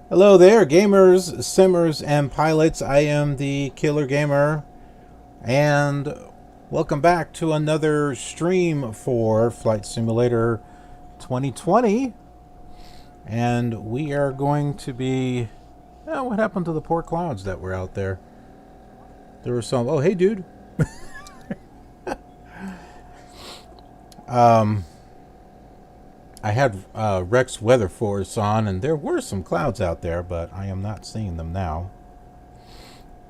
Hello there, gamers, simmers, and pilots. I am the KILR Gamer, and welcome back to another stream for Flight Simulator 2020. And we are going to be... Oh, what happened to the poor clouds that were out there? There were some... Oh, hey, dude. I had Rex Weather Force on, and there were some clouds out there, but I am not seeing them now.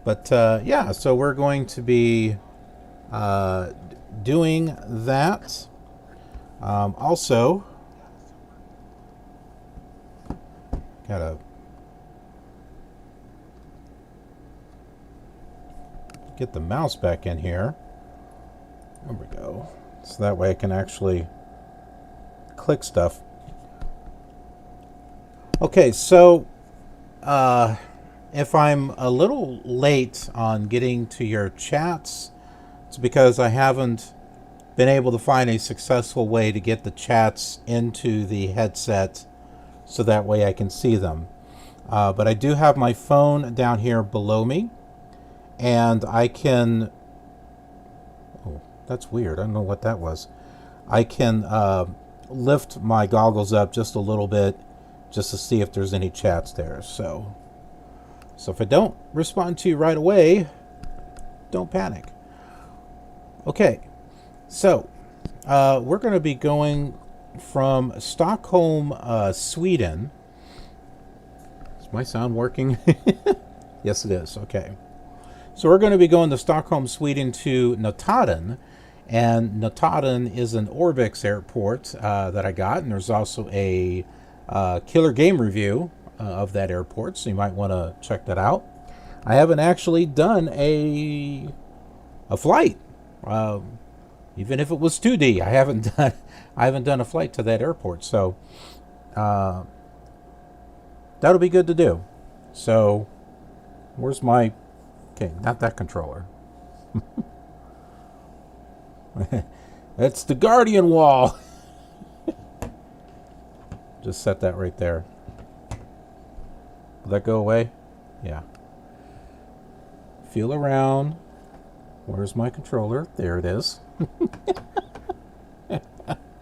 But yeah, so we're going to be doing that. Also, gotta get the mouse back in here. There we go. So that way I can actually click stuff. Okay, so if I'm a little late on getting to your chats, it's because I haven't been able to find a successful way to get the chats into the headset so that way I can see them. But I do have my phone down here below me, and I can... Oh, that's weird. I don't know what that was. I can lift my goggles up just a little bit just to see if there's any chats there. So if I don't respond to you right away, don't panic. Okay, so we're going to be going from Stockholm, Sweden. Is my sound working? Yes, it is. Okay. So we're going to be going to Stockholm, Sweden to Notodden. And Notodden is an Orbx airport that I got. And there's also a KILR game review of that airport. So you might want to check that out. I haven't actually done a flight. Even if it was 2D, I haven't done a flight to that airport. So that'll be good to do. So where's my... Okay, not that controller. That's the Guardian wall. Just set that right there. Will that go away? Yeah. Feel around. Where's my controller? There it is.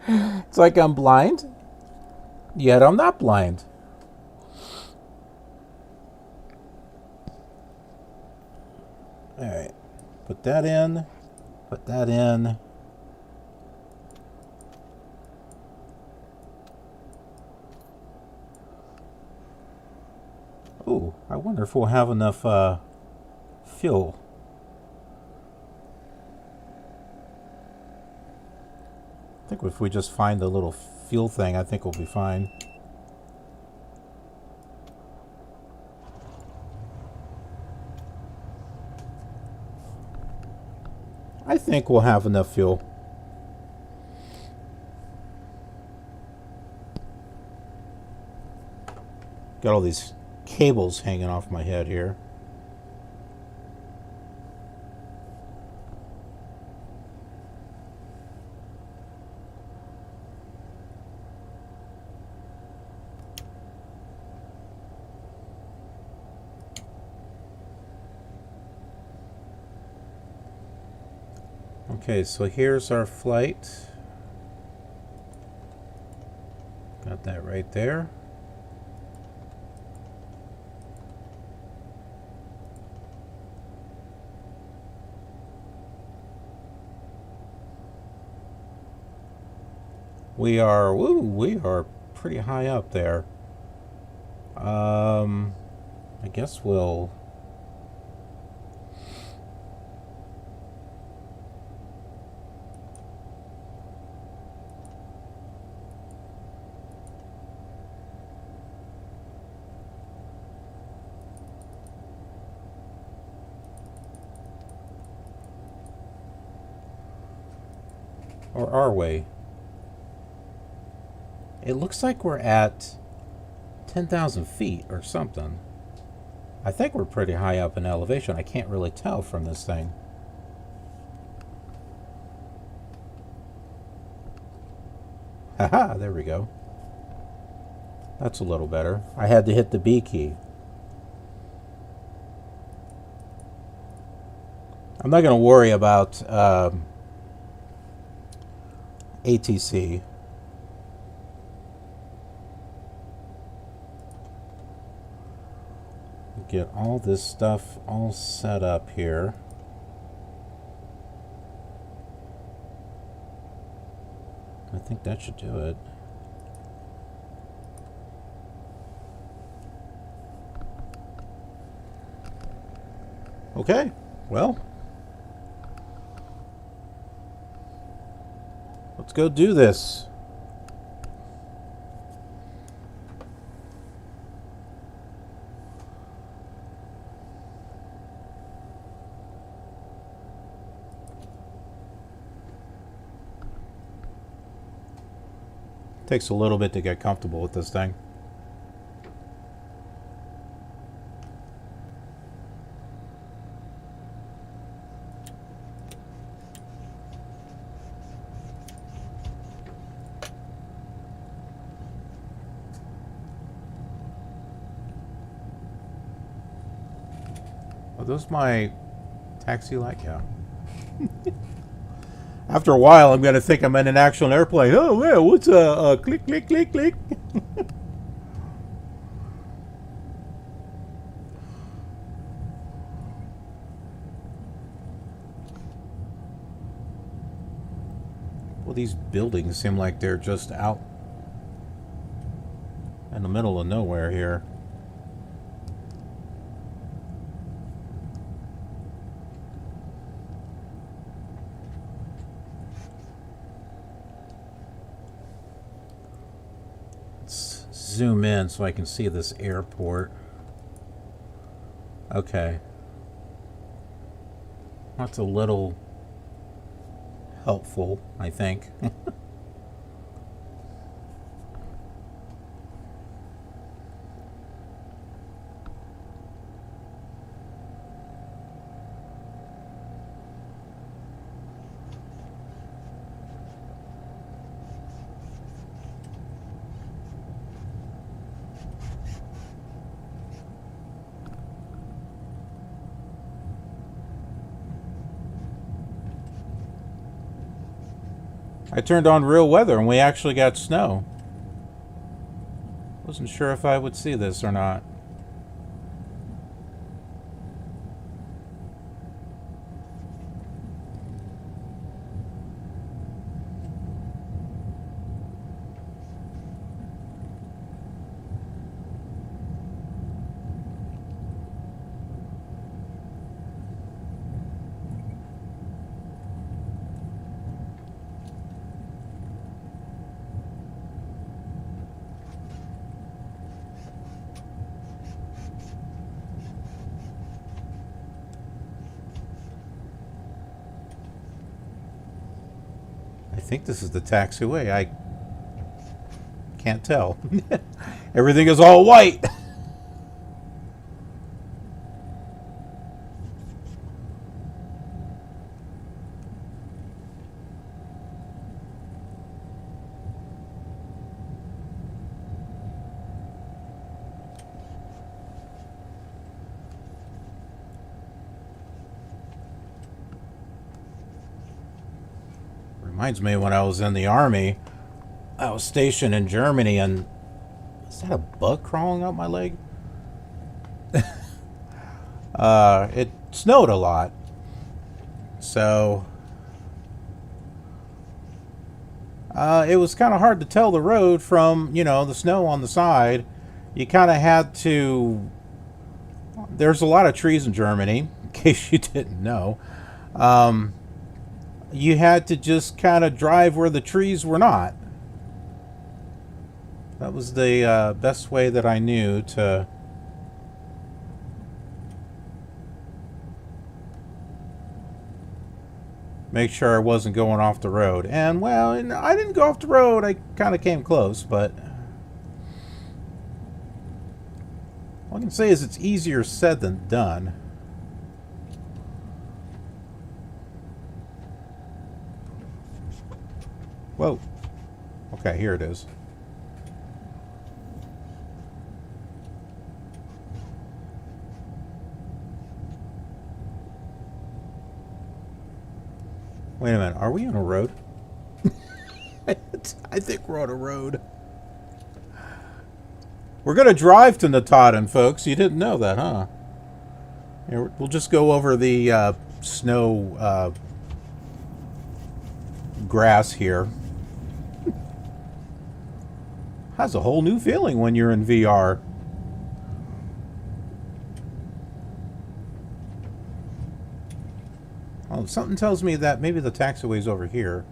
It's like I'm blind, yet I'm not blind. All right. Put that in. Put that in. Oh, I wonder if we'll have enough fuel. I think if we just find the little fuel thing, I think we'll be fine. I think we'll have enough fuel. Got all these cables hanging off my head here. Okay, so here's our flight. Got that right there. We are pretty high up there. I guess we'll... Or are we? It looks like we're at 10,000 feet or something. I think we're pretty high up in elevation. I can't really tell from this thing. Haha, there we go. That's a little better. I had to hit the B key. I'm not going to worry about ATC. Get all this stuff all set up here. I think that should do it. Okay, well, let's go do this. Takes a little bit to get comfortable with this thing. Are those my taxi light? Yeah. After a while, I'm going to think I'm in an actual airplane. Oh, yeah, what's a click, click, click, click? Well, these buildings seem like they're just out in the middle of nowhere here. Zoom in so I can see this airport. Okay. That's a little helpful, I think. I turned on real weather and we actually got snow. Wasn't sure if I would see this or not. I think this is the taxiway. I can't tell. Everything is all white. Reminds me when I was in the Army, I was stationed in Germany, and is that a bug crawling up my leg? It snowed a lot. So it was kind of hard to tell the road from, the snow on the side. You kind of had to... There's a lot of trees in Germany, in case you didn't know. You had to just kind of drive where the trees were not. That was the best way that I knew to make sure I wasn't going off the road. And, well, I didn't go off the road. I kind of came close, but all I can say is it's easier said than done. Whoa. Okay, here it is. Wait a minute. Are we on a road? I think we're on a road. We're going to drive to Notodden, folks. You didn't know that, huh? Here, we'll just go over the snow grass here. Has a whole new feeling when you're in VR. Oh, something tells me that maybe the taxiway's over here.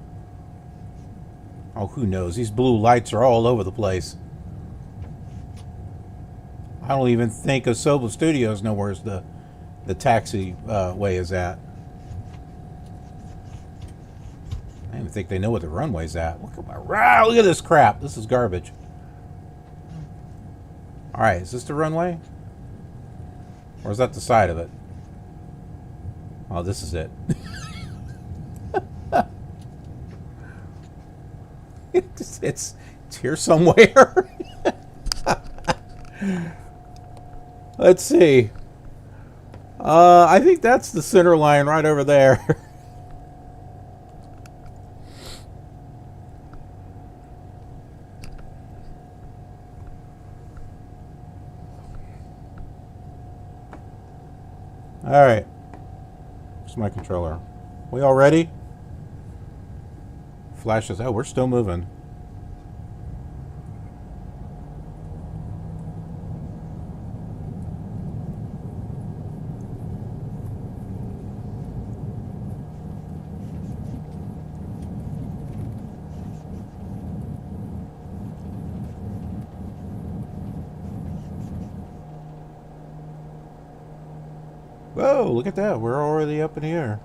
Oh, who knows? These blue lights are all over the place. I don't even think SoFly Studios know where the taxi way is at. I don't even think they know what the runway's at. Look at this crap. This is garbage. Alright, is this the runway? Or is that the side of it? Oh, this is it. It's here somewhere. Let's see. I think that's the center line right over there. All right. Where's my controller? We all ready? Flashes. Oh, we're still moving. Whoa, look at that. We're already up in the air.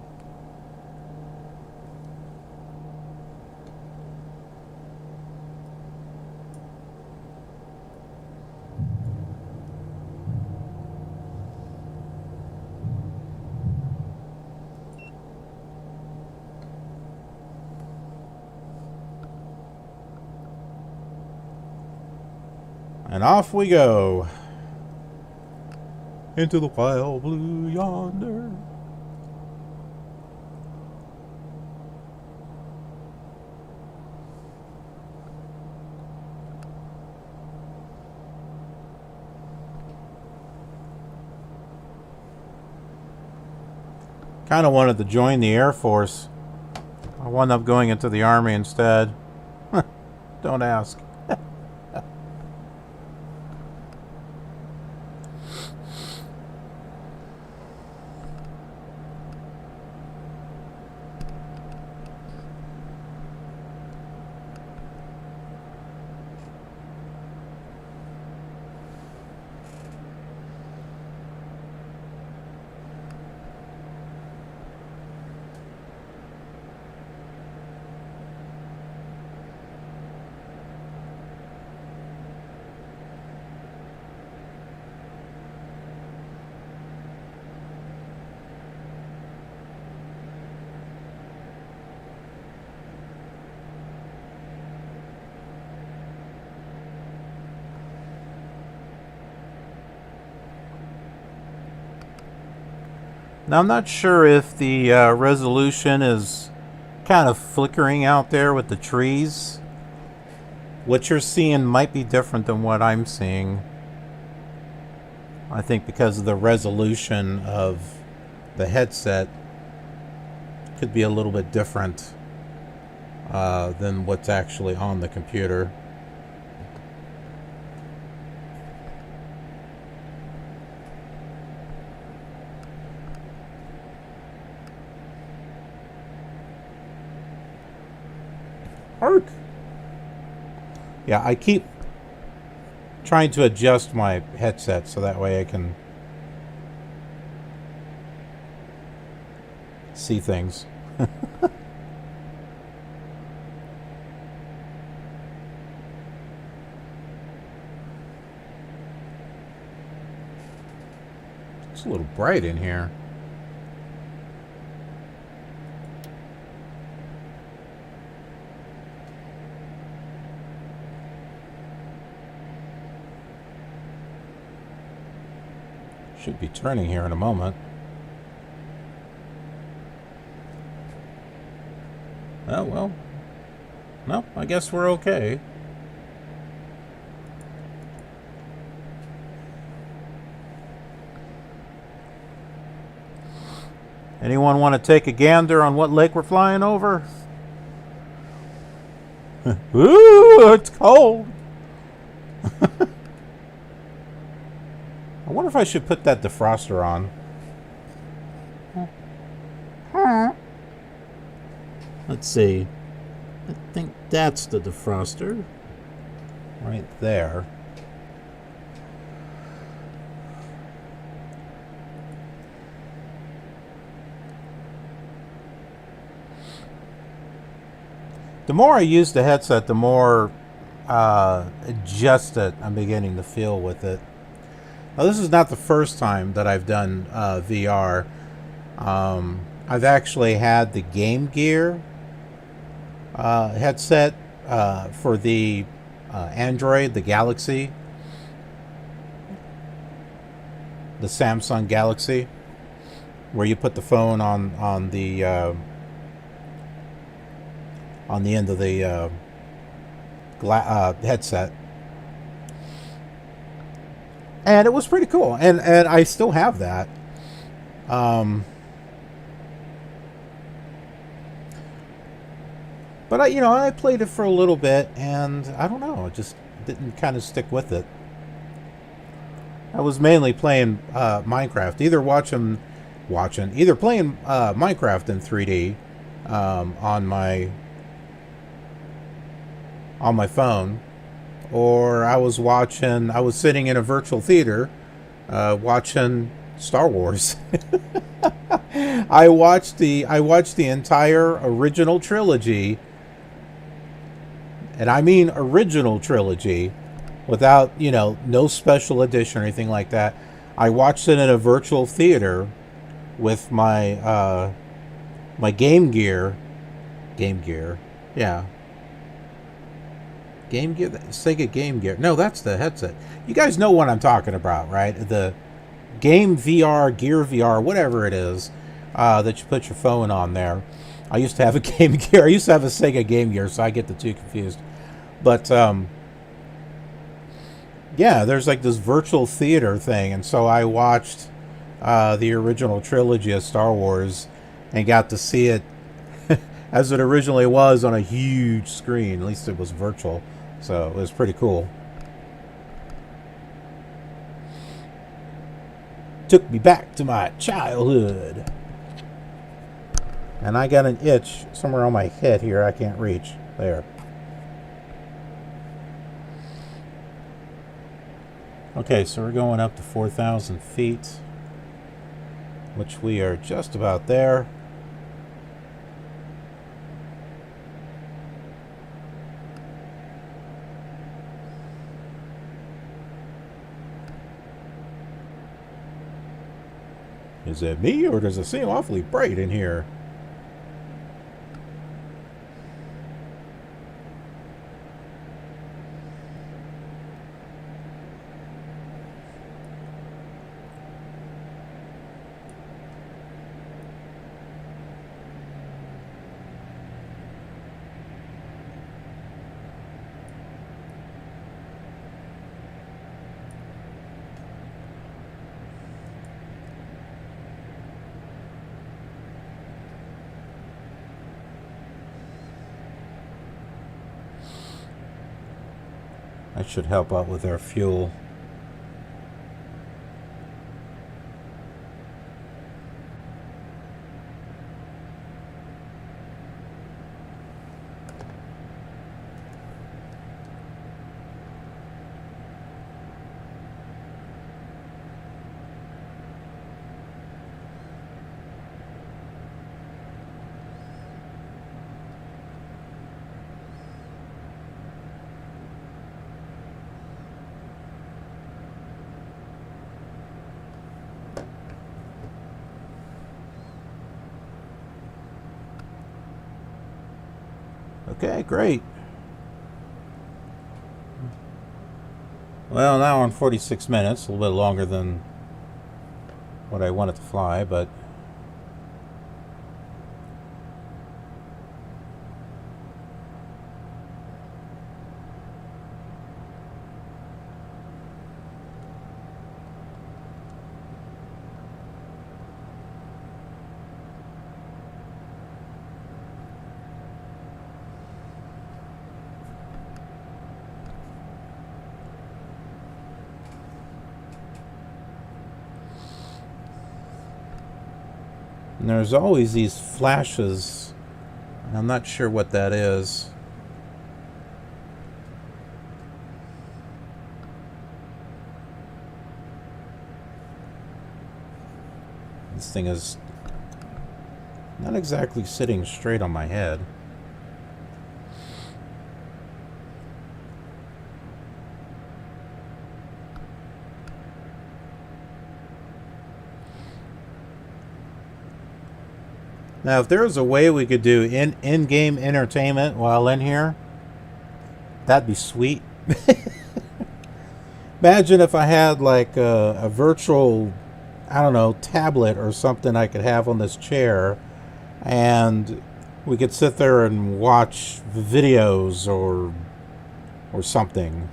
And off we go. Into the wild blue yonder. Kind of wanted to join the Air Force. I wound up going into the Army instead. Don't ask. Now, I'm not sure if the resolution is kind of flickering out there with the trees. What you're seeing might be different than what I'm seeing. I think because of the resolution of the headset could be a little bit different than what's actually on the computer. Arc. Yeah, I keep trying to adjust my headset so that way I can see things. It's a little bright in here. Should be turning here in a moment. Oh, well. No, I guess we're okay. Anyone want to take a gander on what lake we're flying over? Ooh, it's cold. I wonder if I should put that defroster on. Let's see. I think that's the defroster. Right there. The more I use the headset, the more adjusted I'm beginning to feel with it. Now, this is not the first time that I've done VR. I've actually had the Game Gear headset for the Android, the Galaxy, the Samsung Galaxy, where you put the phone on the end of the headset, and it was pretty cool. And I still have that. But I played it for a little bit, and I don't know, it just didn't kind of stick with it. I was mainly playing Minecraft, either playing Minecraft in 3D on my phone, or I was sitting in a virtual theater watching Star Wars. I watched the entire original trilogy, and I mean original trilogy, without no special edition or anything like that. I watched it in a virtual theater with my my Game Gear, yeah. Game Gear, Sega Game Gear. No, that's the headset. You guys know what I'm talking about, right? The Game VR, Gear VR, whatever it is, that you put your phone on there. I used to have a Game Gear. I used to have a Sega Game Gear, so I get the two confused. But yeah, there's like this virtual theater thing, and so I watched the original trilogy of Star Wars and got to see it as it originally was on a huge screen. At least it was virtual, so it was pretty cool. Took me back to my childhood. And I got an itch somewhere on my head here I can't reach. There. Okay, so we're going up to 4,000 feet, which we are just about there. Is it me, or does it seem awfully bright in here? That should help out with our fuel. Okay, great. Well, now we're on 46 minutes, a little bit longer than what I wanted to fly, but And there's always these flashes. I'm not sure what that is. This thing is not exactly sitting straight on my head. Now, if there was a way we could do in-game entertainment while in here, that'd be sweet. Imagine if I had like a virtual, I don't know, tablet or something I could have on this chair, and we could sit there and watch videos or something.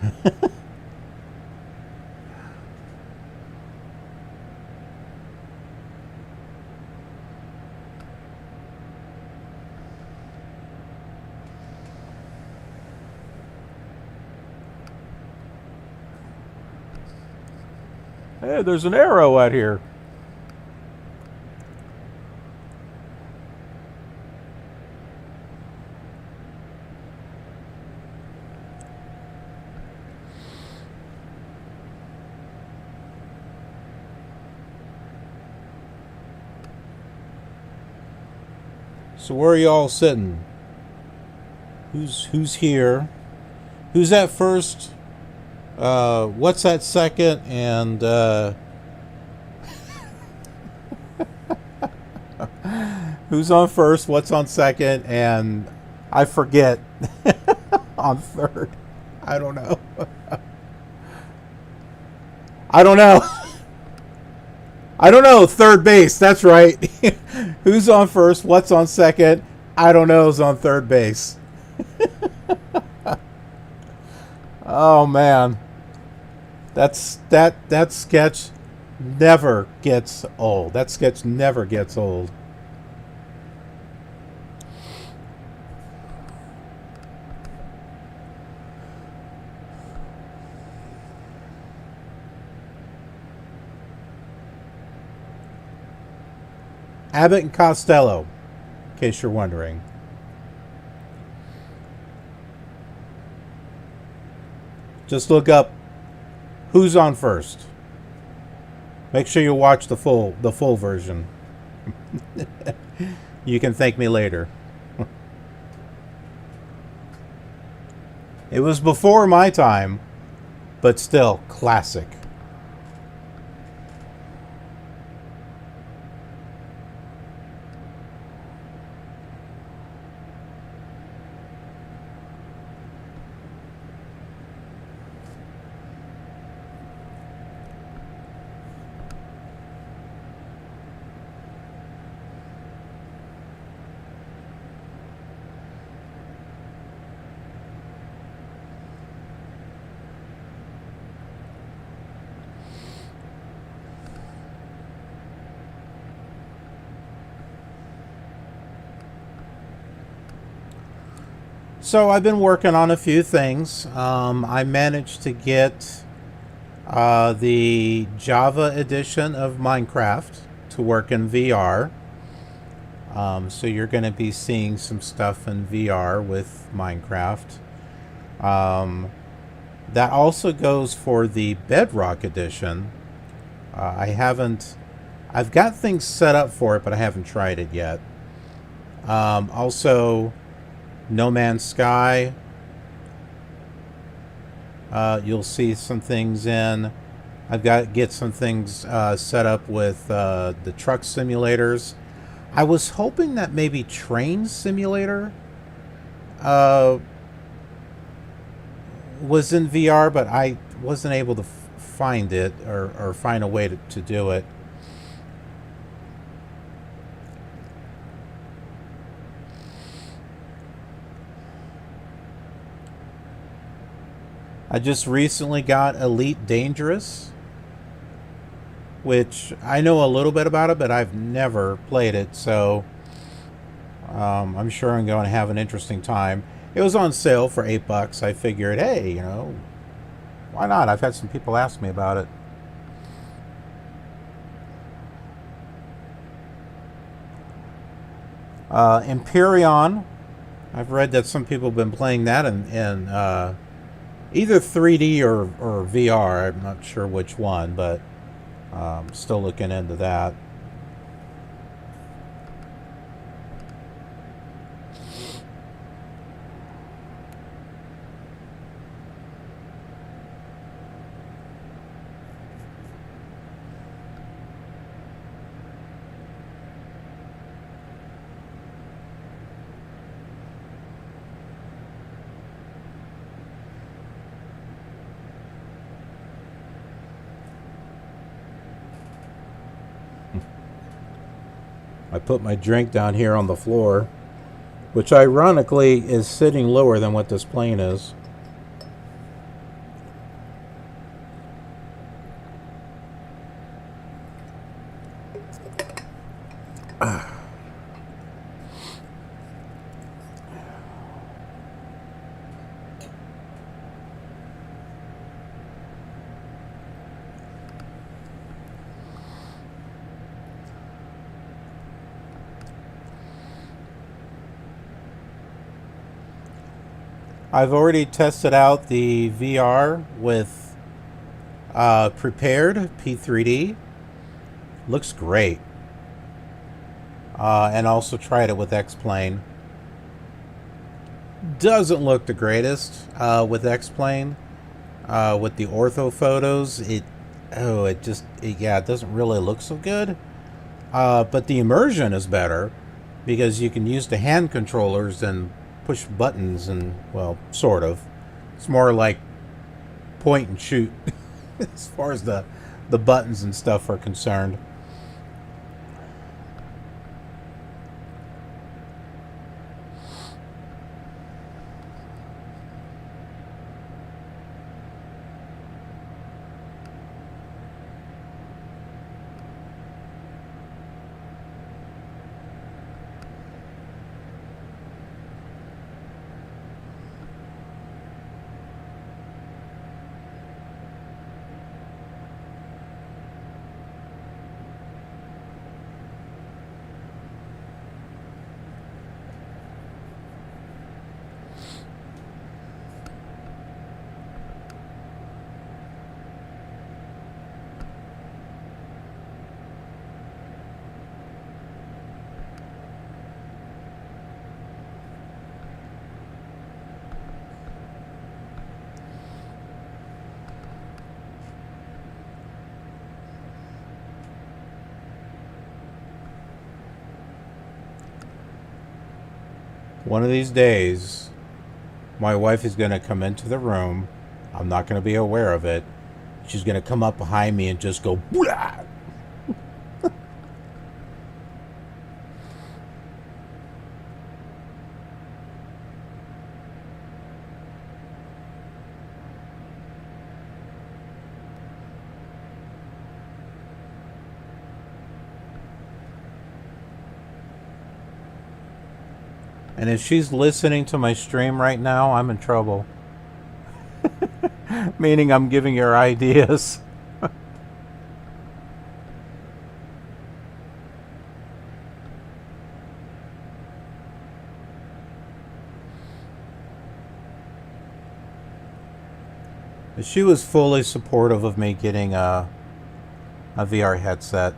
Hey, there's an arrow out here. So where are y'all sitting? Who's here? Who's at first? What's that second? And who's on first? What's on second? And I forget on third. I don't know. I don't know. I don't know. Third base. That's right. Who's on first? What's on second? I don't know. Is on third base. Oh man. That sketch never gets old. That sketch never gets old. Abbott and Costello, in case you're wondering. Just look up who's on first. Make sure you watch the full version. You can thank me later. It was before my time, but still classic. So I've been working on a few things. I managed to get the Java edition of Minecraft to work in VR. So you're going to be seeing some stuff in VR with Minecraft. That also goes for the Bedrock edition. I've got things set up for it, but I haven't tried it yet. Also, No Man's Sky. You'll see some things in. I've got to get some things set up with the truck simulators. I was hoping that maybe Train Simulator was in VR, but I wasn't able to find it or find a way to do it. I just recently got Elite Dangerous, which I know a little bit about it, but I've never played it, so I'm sure I'm going to have an interesting time. It was on sale for $8. I figured, hey, you know, why not? I've had some people ask me about it. Empyrean. I've read that some people have been playing that in either 3D or VR. I'm not sure which one, but still looking into that. I put my drink down here on the floor, which ironically is sitting lower than what this plane is. I've already tested out the VR with Prepared P3D. Looks great. And also tried it with X-Plane. Doesn't look the greatest with X-Plane. With the ortho photos, it doesn't really look so good. But the immersion is better because you can use the hand controllers and push buttons, and well, sort of. It's more like point and shoot as far as the buttons and stuff are concerned. One of these days, my wife is going to come into the room. I'm not going to be aware of it. She's going to come up behind me and just go, blah! And if she's listening to my stream right now, I'm in trouble. Meaning I'm giving her ideas. She was fully supportive of me getting a VR headset.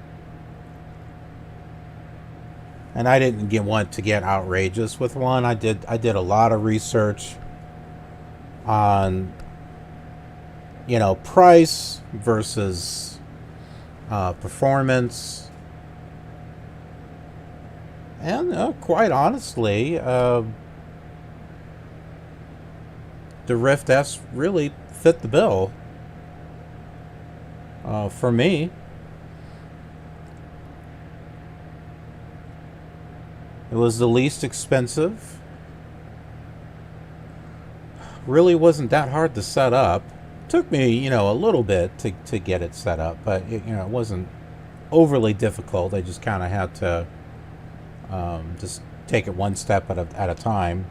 And I didn't want to get outrageous with one. I did a lot of research on, price versus performance. And quite honestly, the Rift S really fit the bill for me. It was the least expensive. Really wasn't that hard to set up. Took me, a little bit to get it set up, but it wasn't overly difficult. I just kind of had to just take it one step at a time,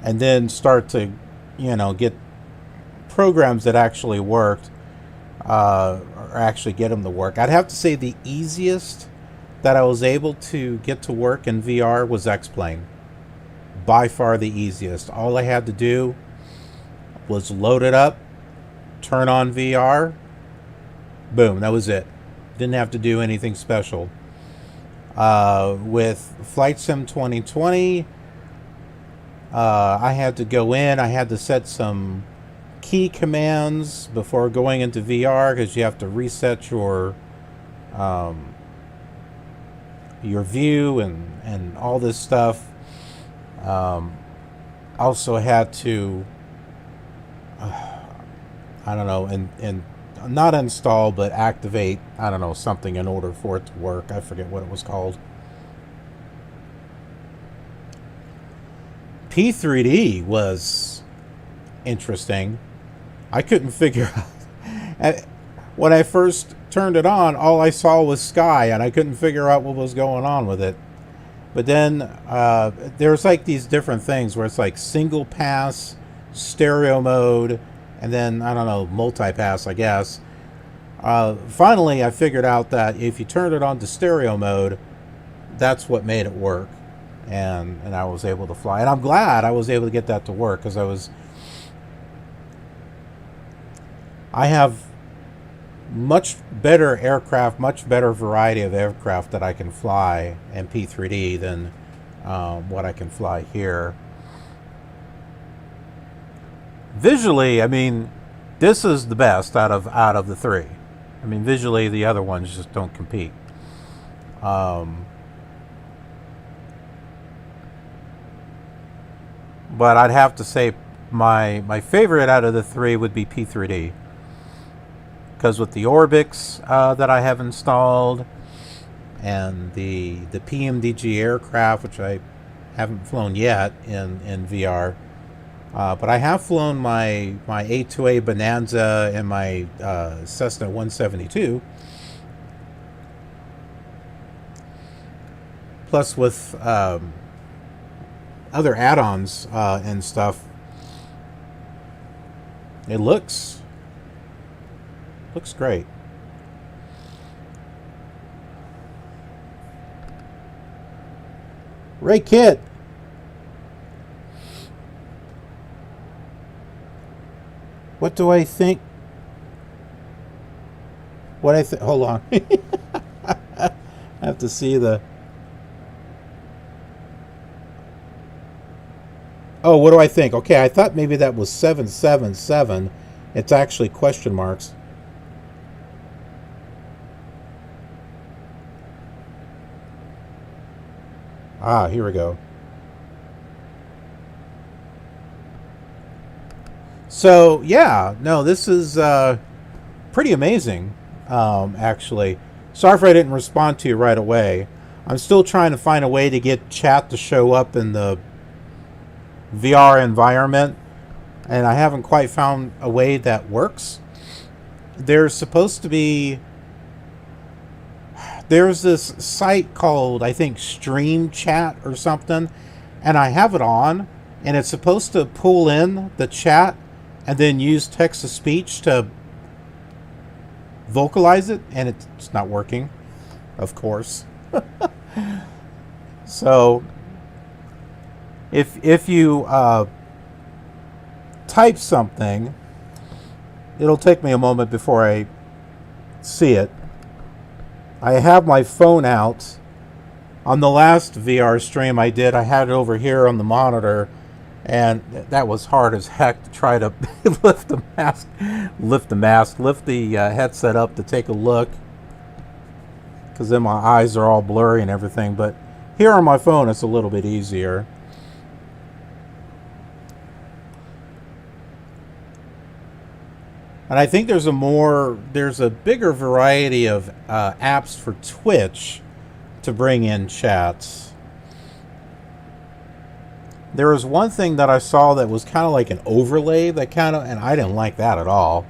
and then start to, get programs that actually worked, or actually get them to work. I'd have to say the easiest that I was able to get to work in VR was X-Plane. By far the easiest. All I had to do was load it up, turn on VR, boom, that was it. Didn't have to do anything special. With Flight Sim 2020, I had to go in, I had to set some key commands before going into VR because you have to reset your view and all this stuff. Also had to I don't know, and not install but activate, I don't know, something in order for it to work. I forget what it was called. P3D was interesting. I couldn't figure out when I first turned it on, all I saw was sky and I couldn't figure out what was going on with it. But then there's like these different things where it's like single pass, stereo mode, and then, I don't know, multi-pass, I guess. Finally, I figured out that if you turned it on to stereo mode, that's what made it work. And I was able to fly. And I'm glad I was able to get that to work because I have much better aircraft, much better variety of aircraft that I can fly in P3D than what I can fly here. Visually, I mean, this is the best out of the three. I mean, visually, the other ones just don't compete. But I'd have to say my favorite out of the three would be P3D. Because with the Orbx that I have installed and the PMDG aircraft, which I haven't flown yet in VR, but I have flown my A2A Bonanza and my Cessna 172. Plus with other add-ons and stuff, it looks great. Ray Kit. What do I think? Hold on. I have to see the... Oh, what do I think? Okay, I thought maybe that was 777. It's actually question marks. Ah, here we go. So, yeah, no, this is pretty amazing, actually. Sorry if I didn't respond to you right away. I'm still trying to find a way to get chat to show up in the VR environment, and I haven't quite found a way that works. There's supposed to be... There's this site called, I think, Stream Chat or something, and I have it on, and it's supposed to pull in the chat and then use text-to-speech to vocalize it, and it's not working, of course. So, if you type something, it'll take me a moment before I see it. I have my phone out. On the last VR stream I did, I had it over here on the monitor, and that was hard as heck to try to lift the headset up to take a look, because then my eyes are all blurry and everything. But here on my phone, it's a little bit easier. And I think there's a bigger variety of apps for Twitch to bring in chats. There was one thing that I saw that was kind of like an overlay and I didn't like that at all.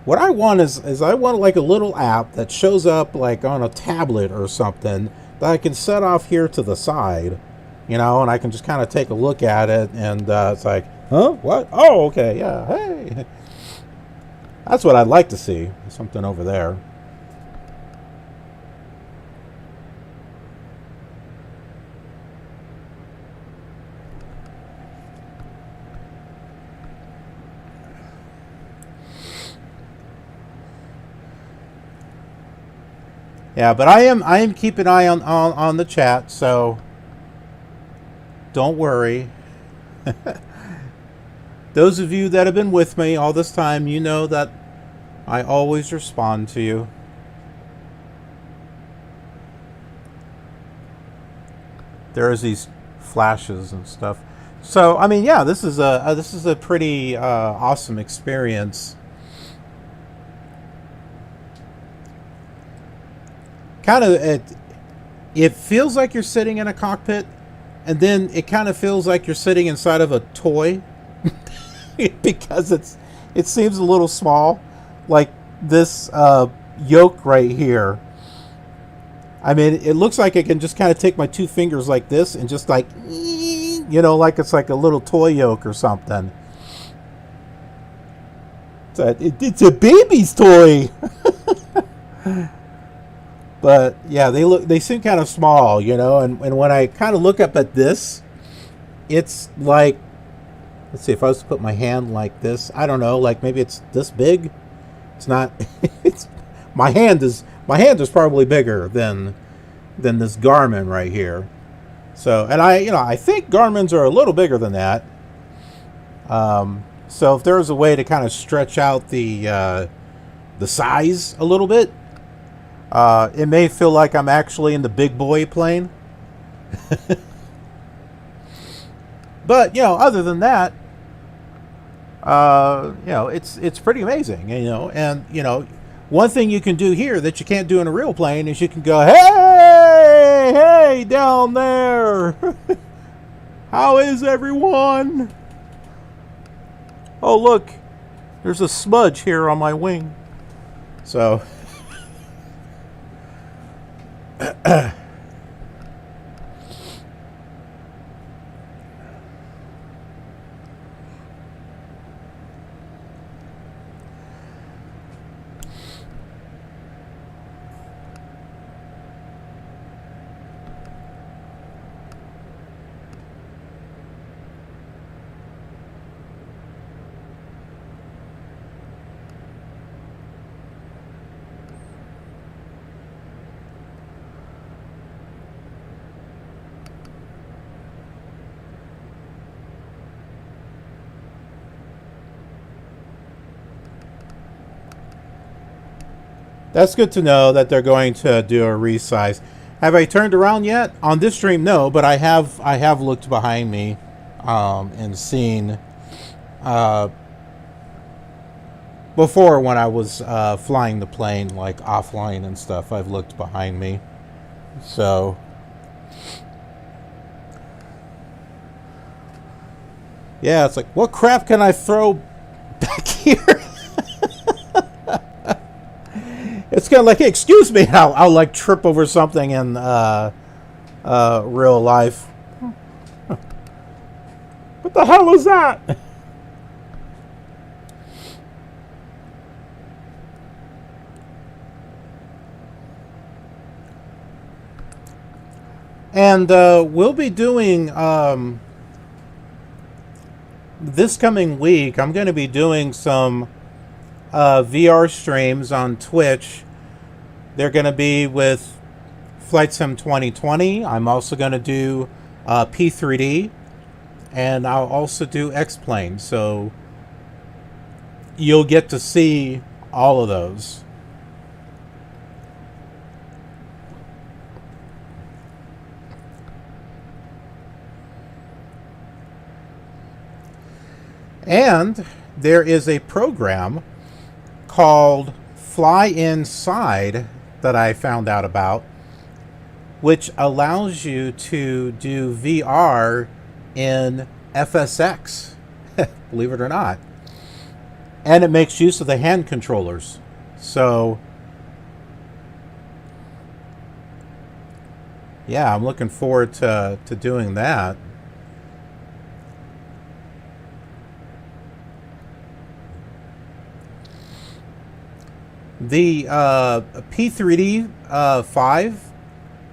What I want is I want like a little app that shows up like on a tablet or something that I can set off here to the side, and I can just kind of take a look at it, and it's like, huh? What? Oh, okay, yeah, hey. That's what I'd like to see. Something over there. Yeah, but I am keeping an eye on the chat, so don't worry. Those of you that have been with me all this time, you know that I always respond to you. There's these flashes and stuff. So I mean, yeah, this is a pretty awesome experience. Kind of it feels like you're sitting in a cockpit, and then it kind of feels like you're sitting inside of a toy because it seems a little small, like this yoke right here. I mean, it looks like I can just kind of take my two fingers like this and just like, you know, like it's like a little toy yoke or something. It's a baby's toy. But yeah, they seem kind of small, you know, and when I kind of look up at this, it's like, let's see, if I was to put my hand like this, I don't know, like maybe it's this big. It's not. It's my hand is probably bigger than this Garmin right here. So, and I think Garmin's are a little bigger than that. So if there's a way to kind of stretch out the size a little bit, it may feel like I'm actually in the big boy plane. But, you know, other than that, you know, it's pretty amazing, you know. And, you know, one thing you can do here that you can't do in a real plane is you can go, hey, down there. How is everyone? Oh, look, there's a smudge here on my wing. So... That's good to know that they're going to do a resize. Have I turned around yet? On this stream, no, but I have looked behind me and seen before when I was flying the plane, like offline and stuff. I've looked behind me. So yeah, it's like, what crap can I throw back here? It's kind of like, hey, excuse me, I'll like trip over something in real life. What the hell is that? And we'll be doing, this coming week, I'm going to be doing some VR streams on Twitch. They're going to be with Flight Sim 2020. I'm also going to do P3D, and I'll also do X-Plane. So you'll get to see all of those. And there is a program called Fly Inside that I found out about, which allows you to do VR in FSX, believe it or not. And it makes use of the hand controllers. So, yeah, I'm looking forward to doing that. The P3D 5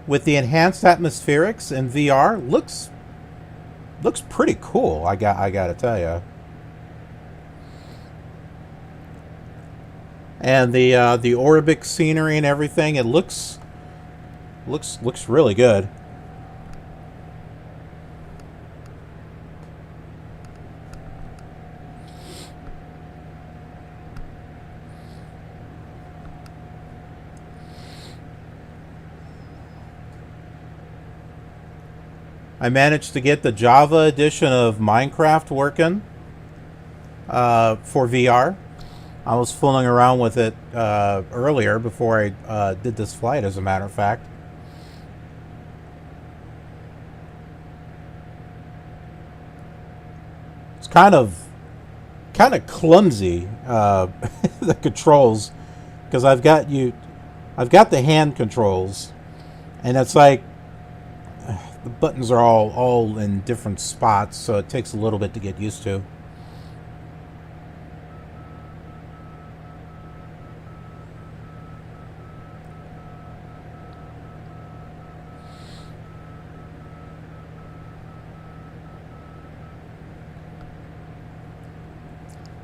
with the enhanced atmospherics and VR looks pretty cool. I gotta tell you. And the Orbx scenery and everything, it looks Looks really good. I managed to get the Java edition of Minecraft working for VR. I was fooling around with it earlier before I did this flight, as a matter of fact. It's kind of clumsy, the controls, because I've got the hand controls, and it's like the buttons are all in different spots, so it takes a little bit to get used to.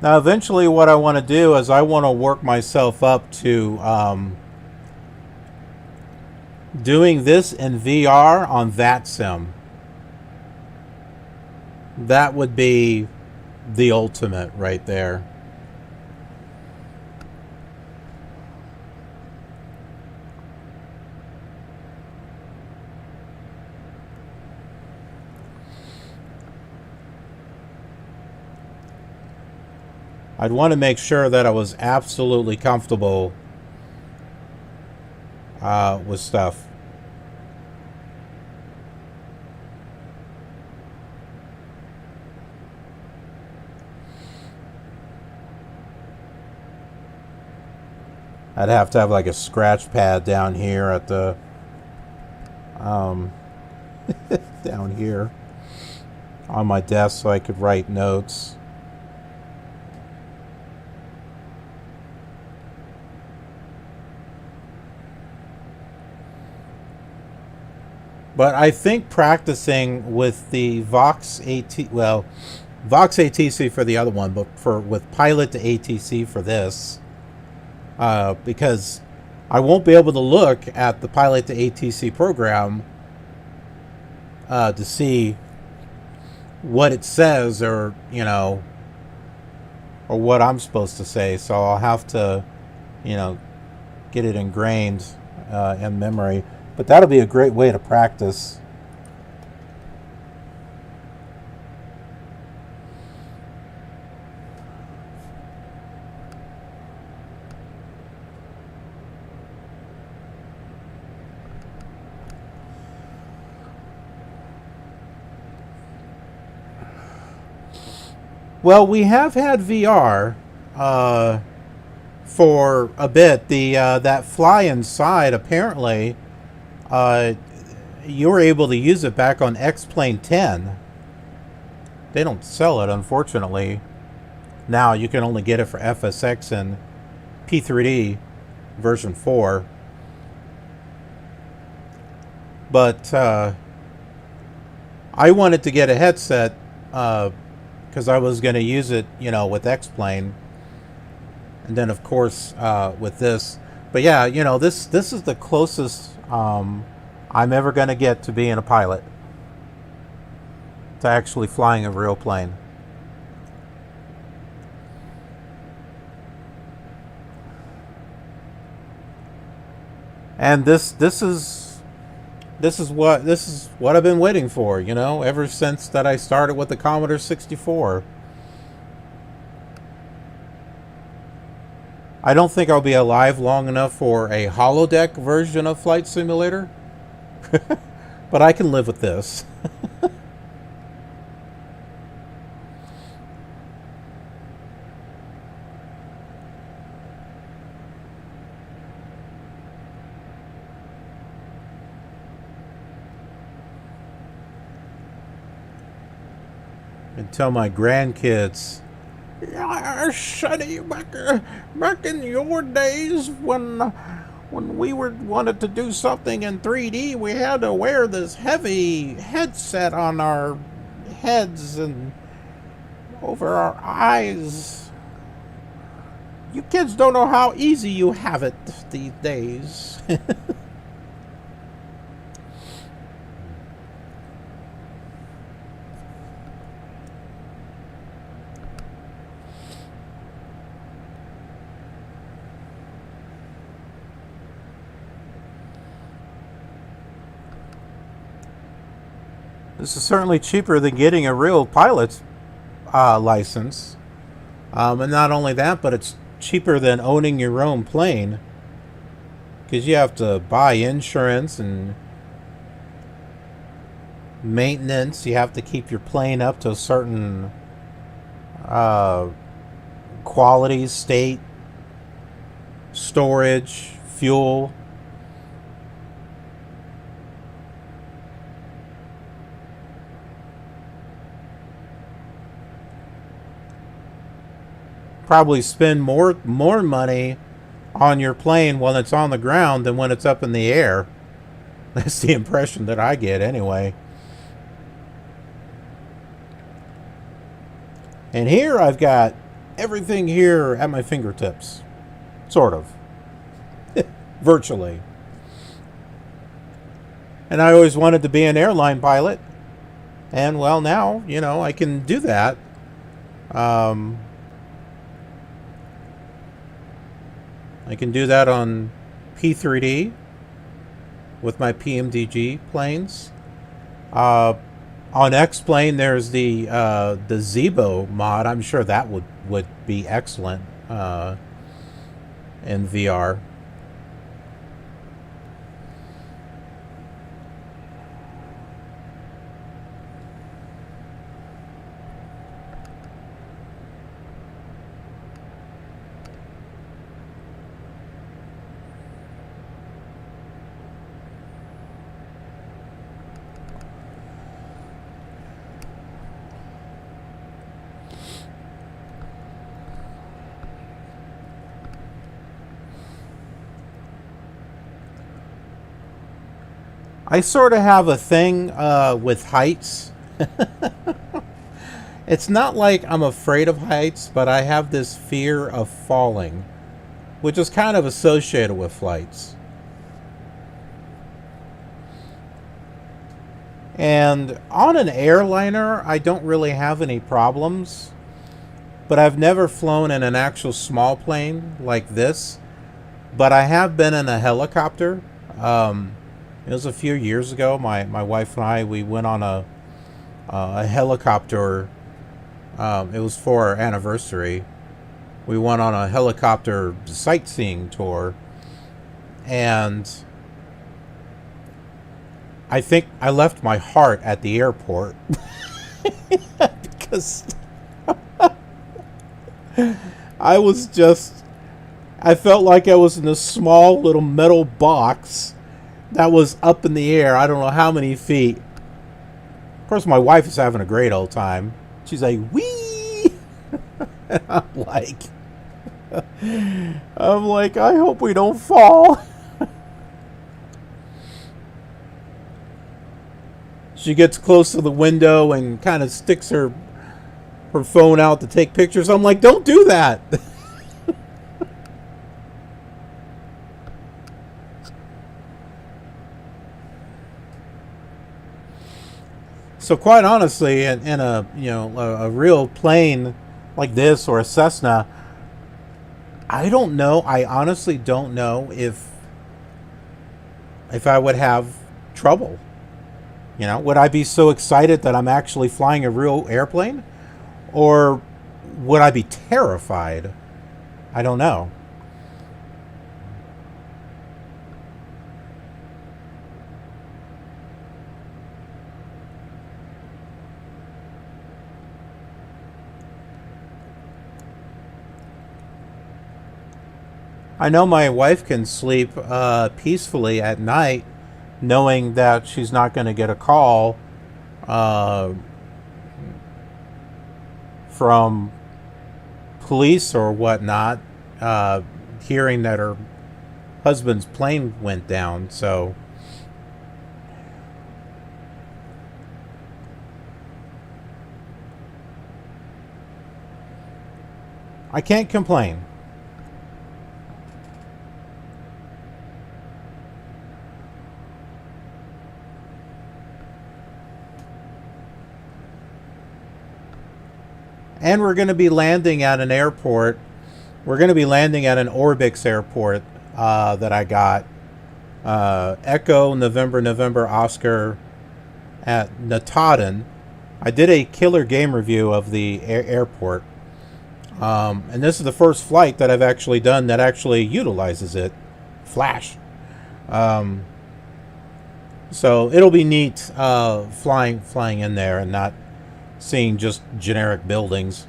Now, eventually what I want to do is I want to work myself up to doing this in VR on that sim. That would be the ultimate right there. I'd want to make sure that I was absolutely comfortable with stuff. I'd have to have like a scratch pad down here at the down here on my desk so I could write notes. But I think practicing with the Vox ATC for the other one, but with Pilot to ATC for this, because I won't be able to look at the Pilot to ATC program to see what it says, or or what I'm supposed to say. So I'll have to, get it ingrained in memory. But that'll be a great way to practice. Well, we have had VR for a bit. That fly inside, apparently, you were able to use it back on X-Plane 10. They don't sell it, unfortunately. Now you can only get it for FSX and P3D version 4. But I wanted to get a headset because I was going to use it, with X-Plane, and then of course with this. But yeah, this is the closest I'm ever going to get to being a pilot, to actually flying a real plane. And this is what I've been waiting for, ever since that I started with the Commodore 64. I don't think I'll be alive long enough for a holodeck version of Flight Simulator, but I can live with this. And tell my grandkids, yeah, Sonny, back in your days when we wanted to do something in 3D, we had to wear this heavy headset on our heads and over our eyes. You kids don't know how easy you have it these days. This is certainly cheaper than getting a real pilot's license. And not only that, but it's cheaper than owning your own plane. Because you have to buy insurance and maintenance. You have to keep your plane up to a certain quality, state, storage, fuel. Probably spend more money on your plane when it's on the ground than when it's up in the air. That's the impression that I get anyway. And here I've got everything here at my fingertips. Sort of. Virtually. And I always wanted to be an airline pilot. And well, now, you know, I can do that. I can do that on P3D with my PMDG planes. On X-Plane, there's the Zebo mod. I'm sure that would be excellent in VR. I sort of have a thing with heights. It's not like I'm afraid of heights, but I have this fear of falling, which is kind of associated with flights. And on an airliner, I don't really have any problems, but I've never flown in an actual small plane like this. But I have been in a helicopter. It was a few years ago. My wife and I, we went on a helicopter. It was for our anniversary. We went on a helicopter sightseeing tour. And I think I left my heart at the airport. Because I felt like I was in a small little metal box that was up in the air. I don't know how many feet. Of course, my wife is having a great old time. She's like, wee! And I'm like, I hope we don't fall. She gets close to the window and kind of sticks her phone out to take pictures. I'm like, don't do that. So quite honestly, in a real plane like this or a Cessna, I don't know. I honestly don't know if I would have trouble. You know, would I be so excited that I'm actually flying a real airplane, or would I be terrified? I don't know. I know my wife can sleep peacefully at night knowing that she's not going to get a call from police or whatnot, hearing that her husband's plane went down. So I can't complain. And we're going to be landing at an airport. We're going to be landing at an Orbx airport that I got. Echo, November, Oscar, at Notodden. I did a KILR game review of the airport. And this is the first flight that I've actually done that actually utilizes it. Flash. So it'll be neat flying in there and not seeing just generic buildings.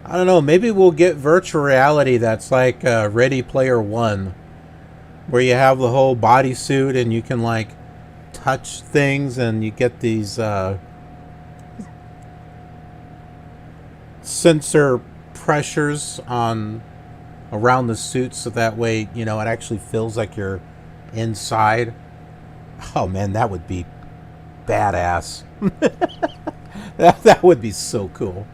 I don't know, maybe we'll get virtual reality that's like Ready Player One, where you have the whole bodysuit and you can like touch things and you get these sensor pressures on around the suit, so that way, you know, it actually feels like you're inside. Oh man, that would be badass. That would be so cool.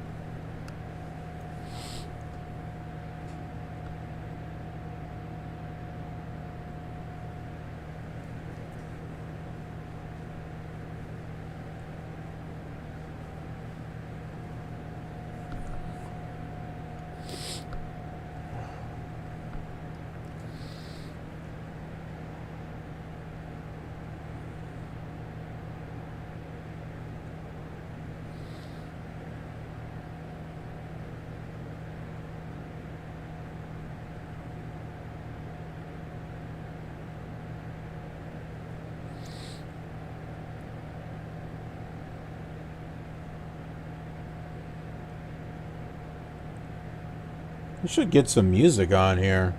We should get some music on here.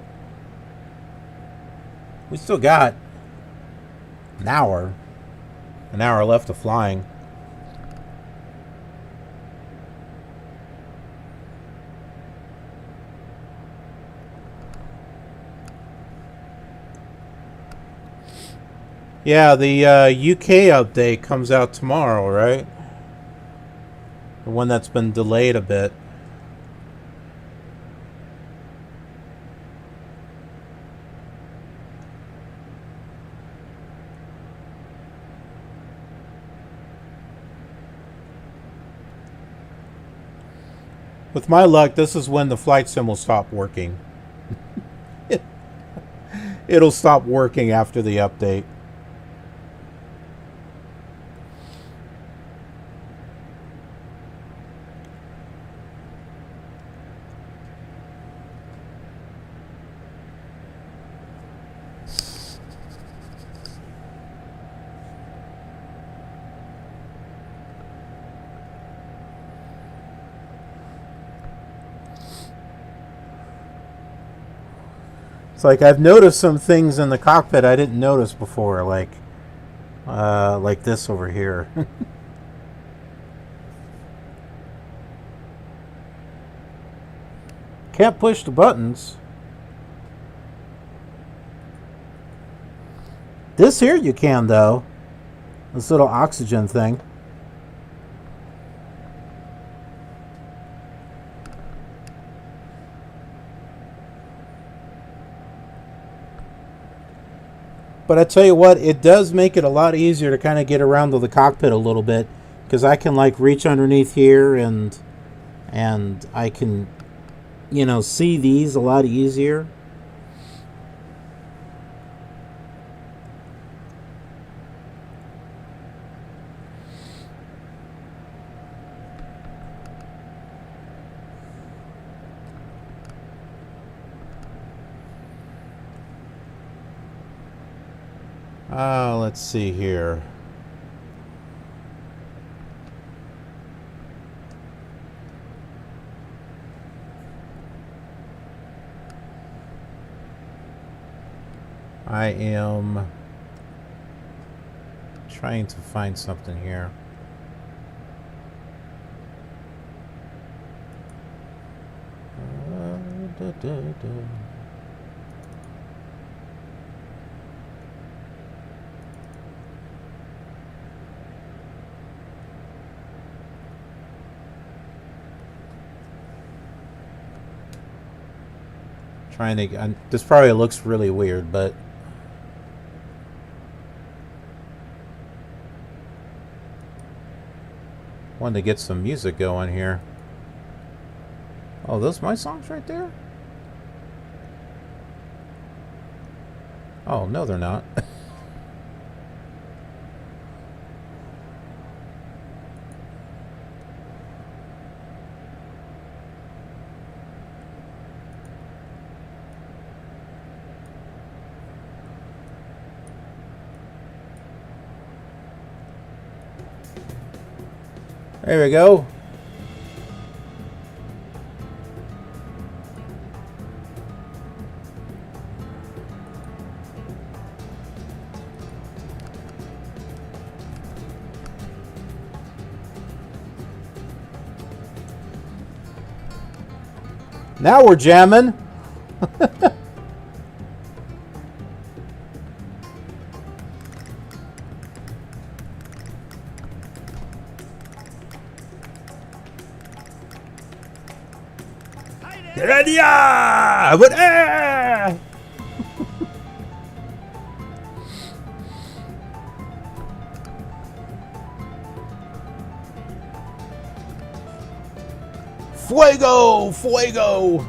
We still got an hour left of flying. Yeah, the UK update comes out tomorrow, right? The one that's been delayed a bit. With my luck, this is when the flight sim will stop working. It'll stop working after the update. It's like I've noticed some things in the cockpit I didn't notice before, like this over here. Can't push the buttons. This here you can, though. This little oxygen thing. But I tell you what, it does make it a lot easier to kind of get around to the cockpit a little bit, because I can like reach underneath here and I can, you know, see these a lot easier. Let's see here. I am trying to find something here. trying to... this probably looks really weird, but... wanted to get some music going here. Oh, those my songs right there? Oh, no, they're not. There we go. Now we're jamming. Yeah! But Fuego! Fuego!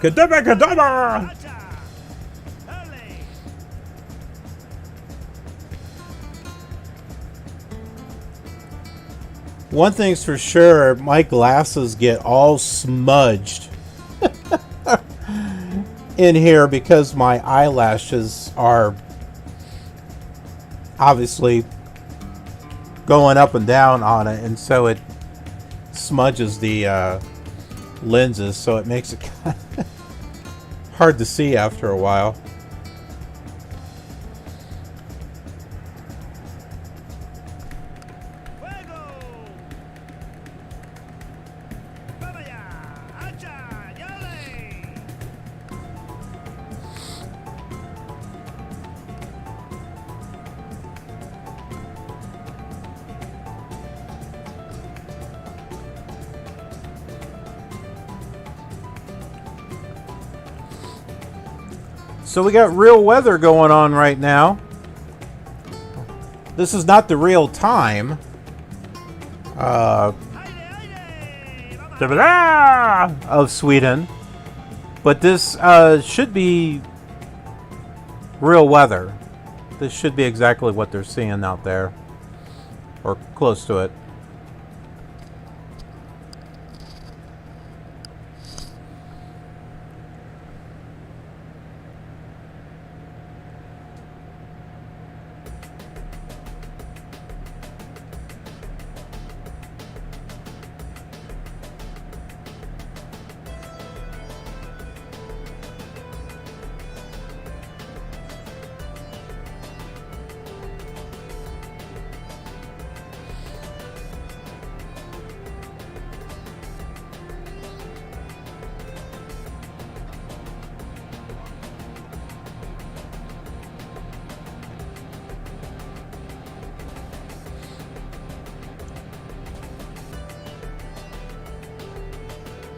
Kadama, kadama! One thing's for sure, my glasses get all smudged in here because my eyelashes are obviously going up and down on it, and so it smudges the lenses, so it makes it kind of hard to see after a while. So we got real weather going on right now. This is not the real time. Of Sweden. But this should be real weather. This should be exactly what they're seeing out there. Or close to it.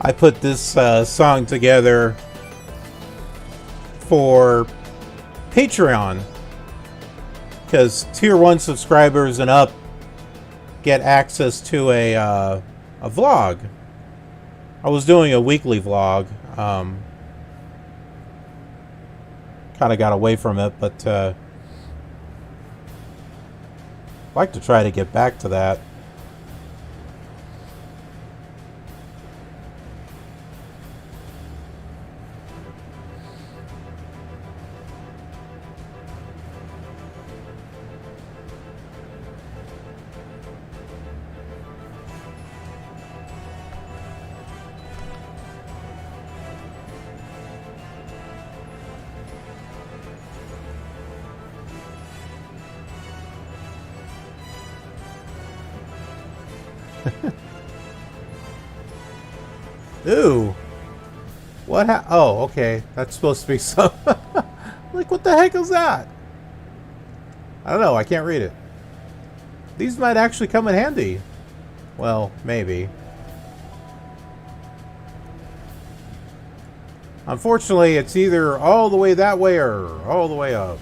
I put this song together for Patreon because Tier 1 subscribers and up get access to a vlog. I was doing a weekly vlog. Kind of got away from it, but I'd like to try to get back to that. Ooh. What oh, okay. That's supposed to be some... like, what the heck is that? I don't know. I can't read it. These might actually come in handy. Well, maybe. Unfortunately, it's either all the way that way or all the way up.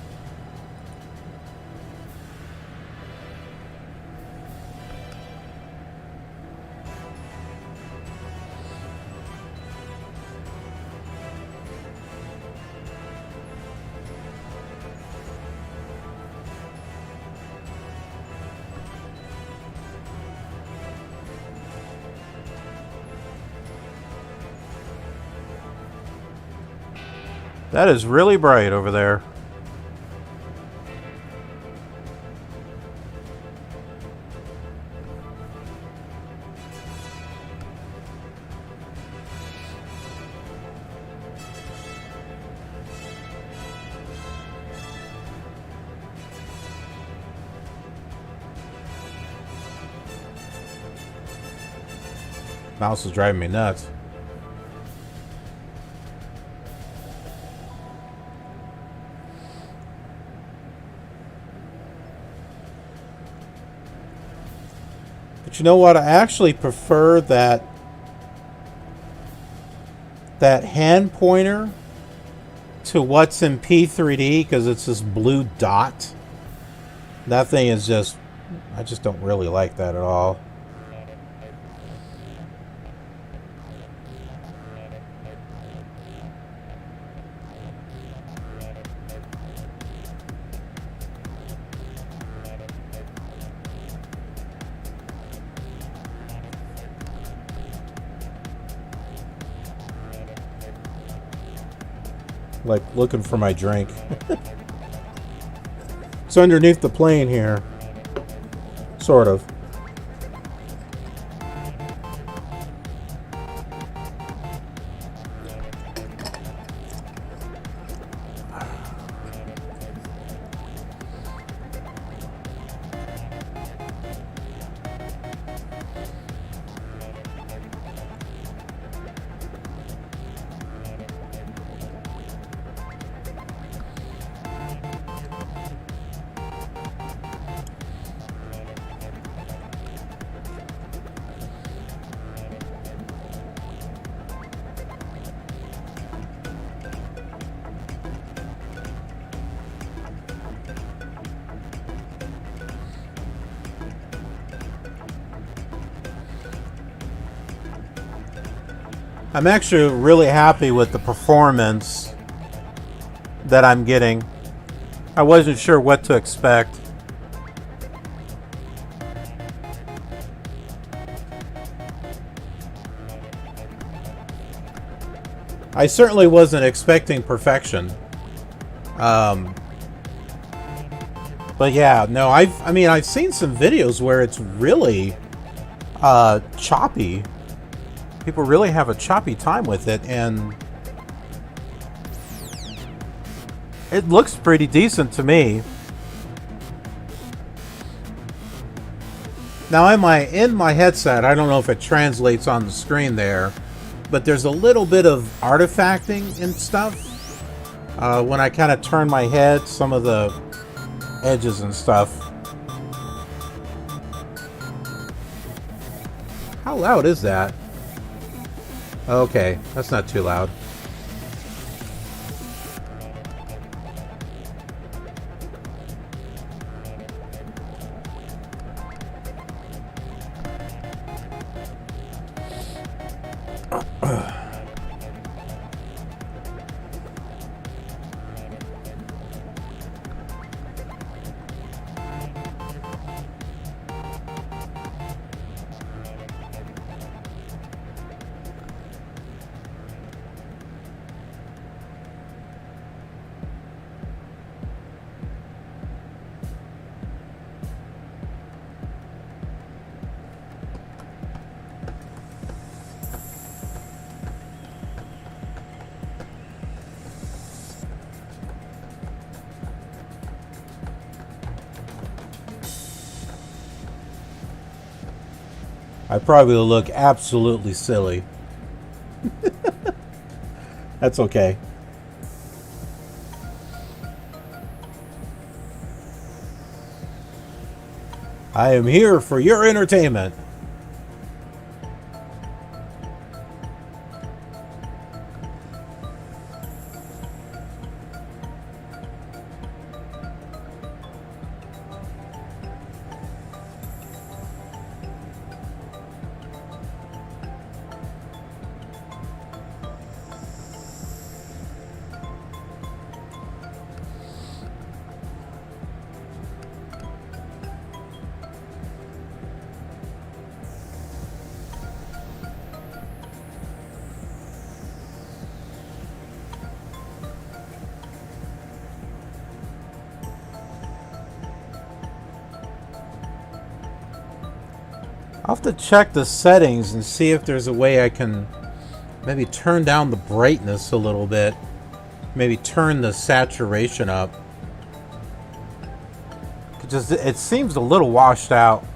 That is really bright over there. Mouse is driving me nuts. But you know what? I actually prefer that hand pointer to what's in P3D because it's this blue dot. That thing is just... I just don't really like that at all. Like looking for my drink. It's underneath the plane here. Sort of. I'm actually really happy with the performance that I'm getting. I wasn't sure what to expect. I certainly wasn't expecting perfection. But yeah, no, I've seen some videos where it's really choppy. People really have a choppy time with it, and it looks pretty decent to me. Now in my headset, I don't know if it translates on the screen there, but there's a little bit of artifacting and stuff. When I kind of turn my head, some of the edges and stuff. How loud is that? Okay, that's not too loud. I probably look absolutely silly. That's okay. I am here for your entertainment. I'll have to check the settings and see if there's a way I can maybe turn down the brightness a little bit. Maybe turn the saturation up. It seems a little washed out.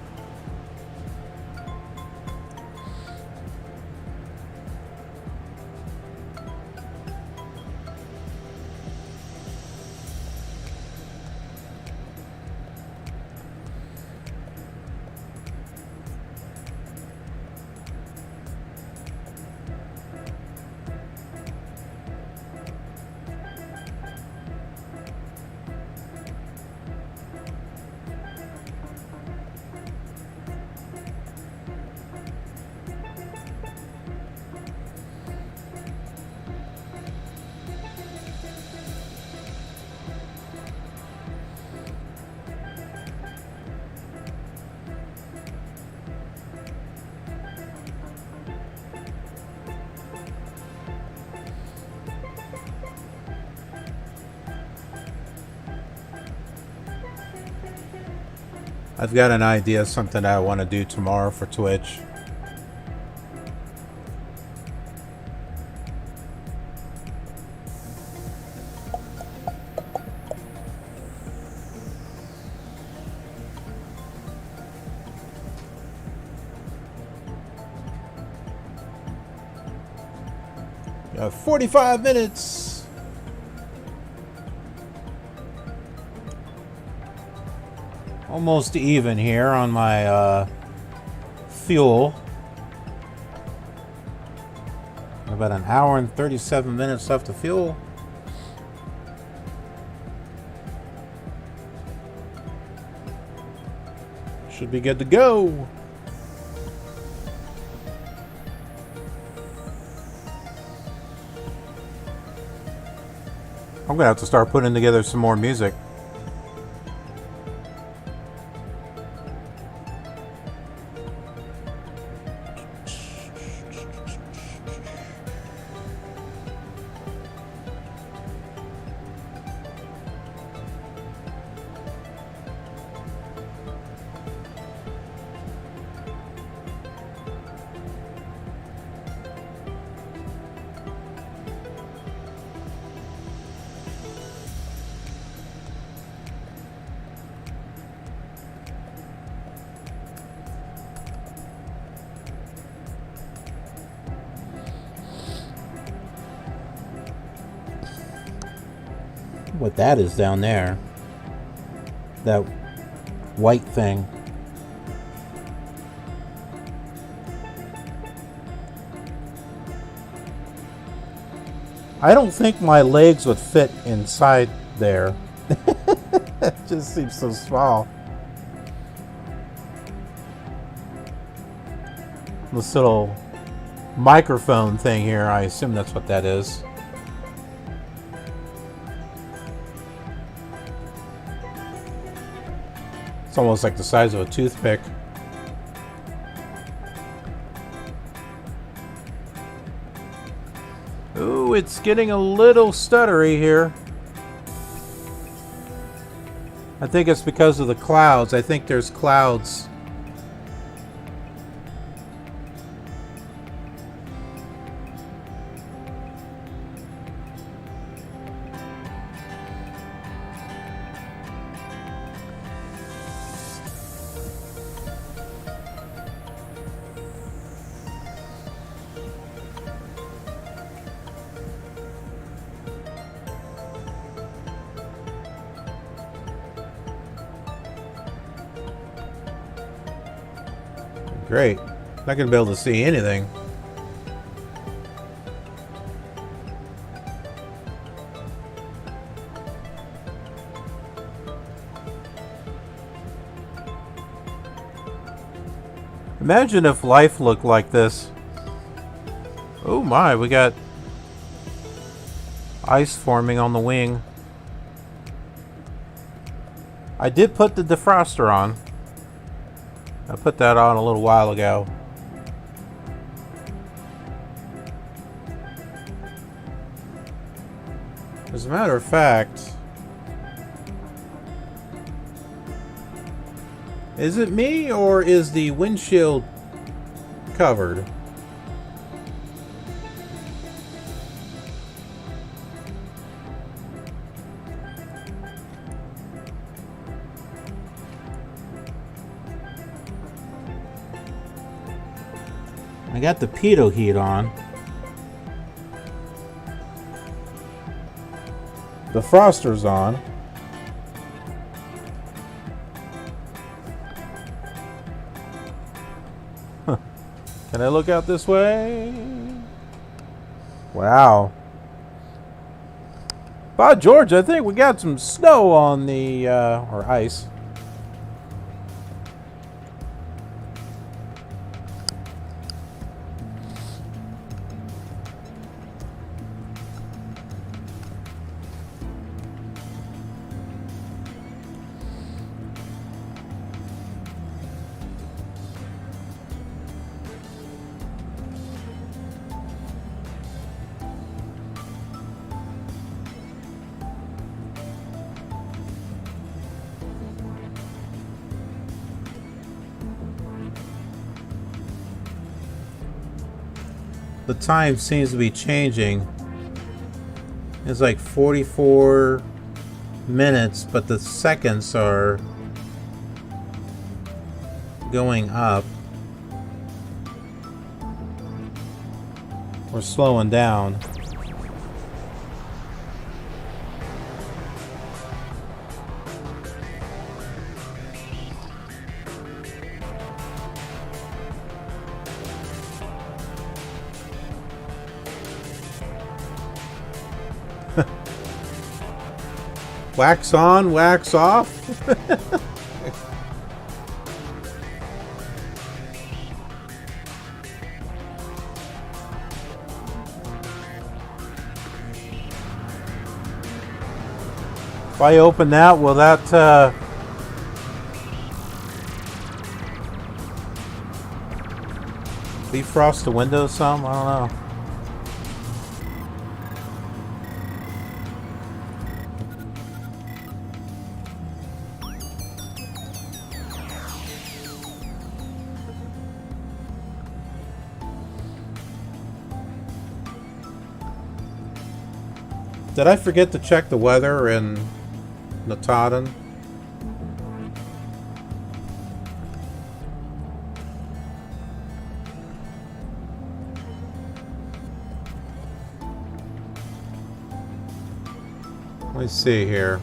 I've got an idea of something I want to do tomorrow for Twitch. You have 45 minutes. Almost even here on my fuel. About an hour and 37 minutes left of fuel. Should be good to go. I'm gonna have to start putting together some more music. What that is down there, that white thing. I don't think my legs would fit inside there. It just seems so small. This little microphone thing here, I assume that's what that is. It's almost like the size of a toothpick. Ooh, it's getting a little stuttery here. I think it's because of the clouds. I think there's clouds. Great. Not gonna be able to see anything. Imagine if life looked like this. Oh my, we got ice forming on the wing. I did put the defroster on. I put that on a little while ago. As a matter of fact, is it me or is the windshield covered? I got the pitot heat on. The froster's on. Can I look out this way? Wow. By George, I think we got some snow on the, or ice. The time seems to be changing. It's like 44 minutes, but the seconds are going up. We're slowing down. Wax on, wax off. If I open that, will that defrost the windows some? I don't know. Did I forget to check the weather in Notodden? Let me see here.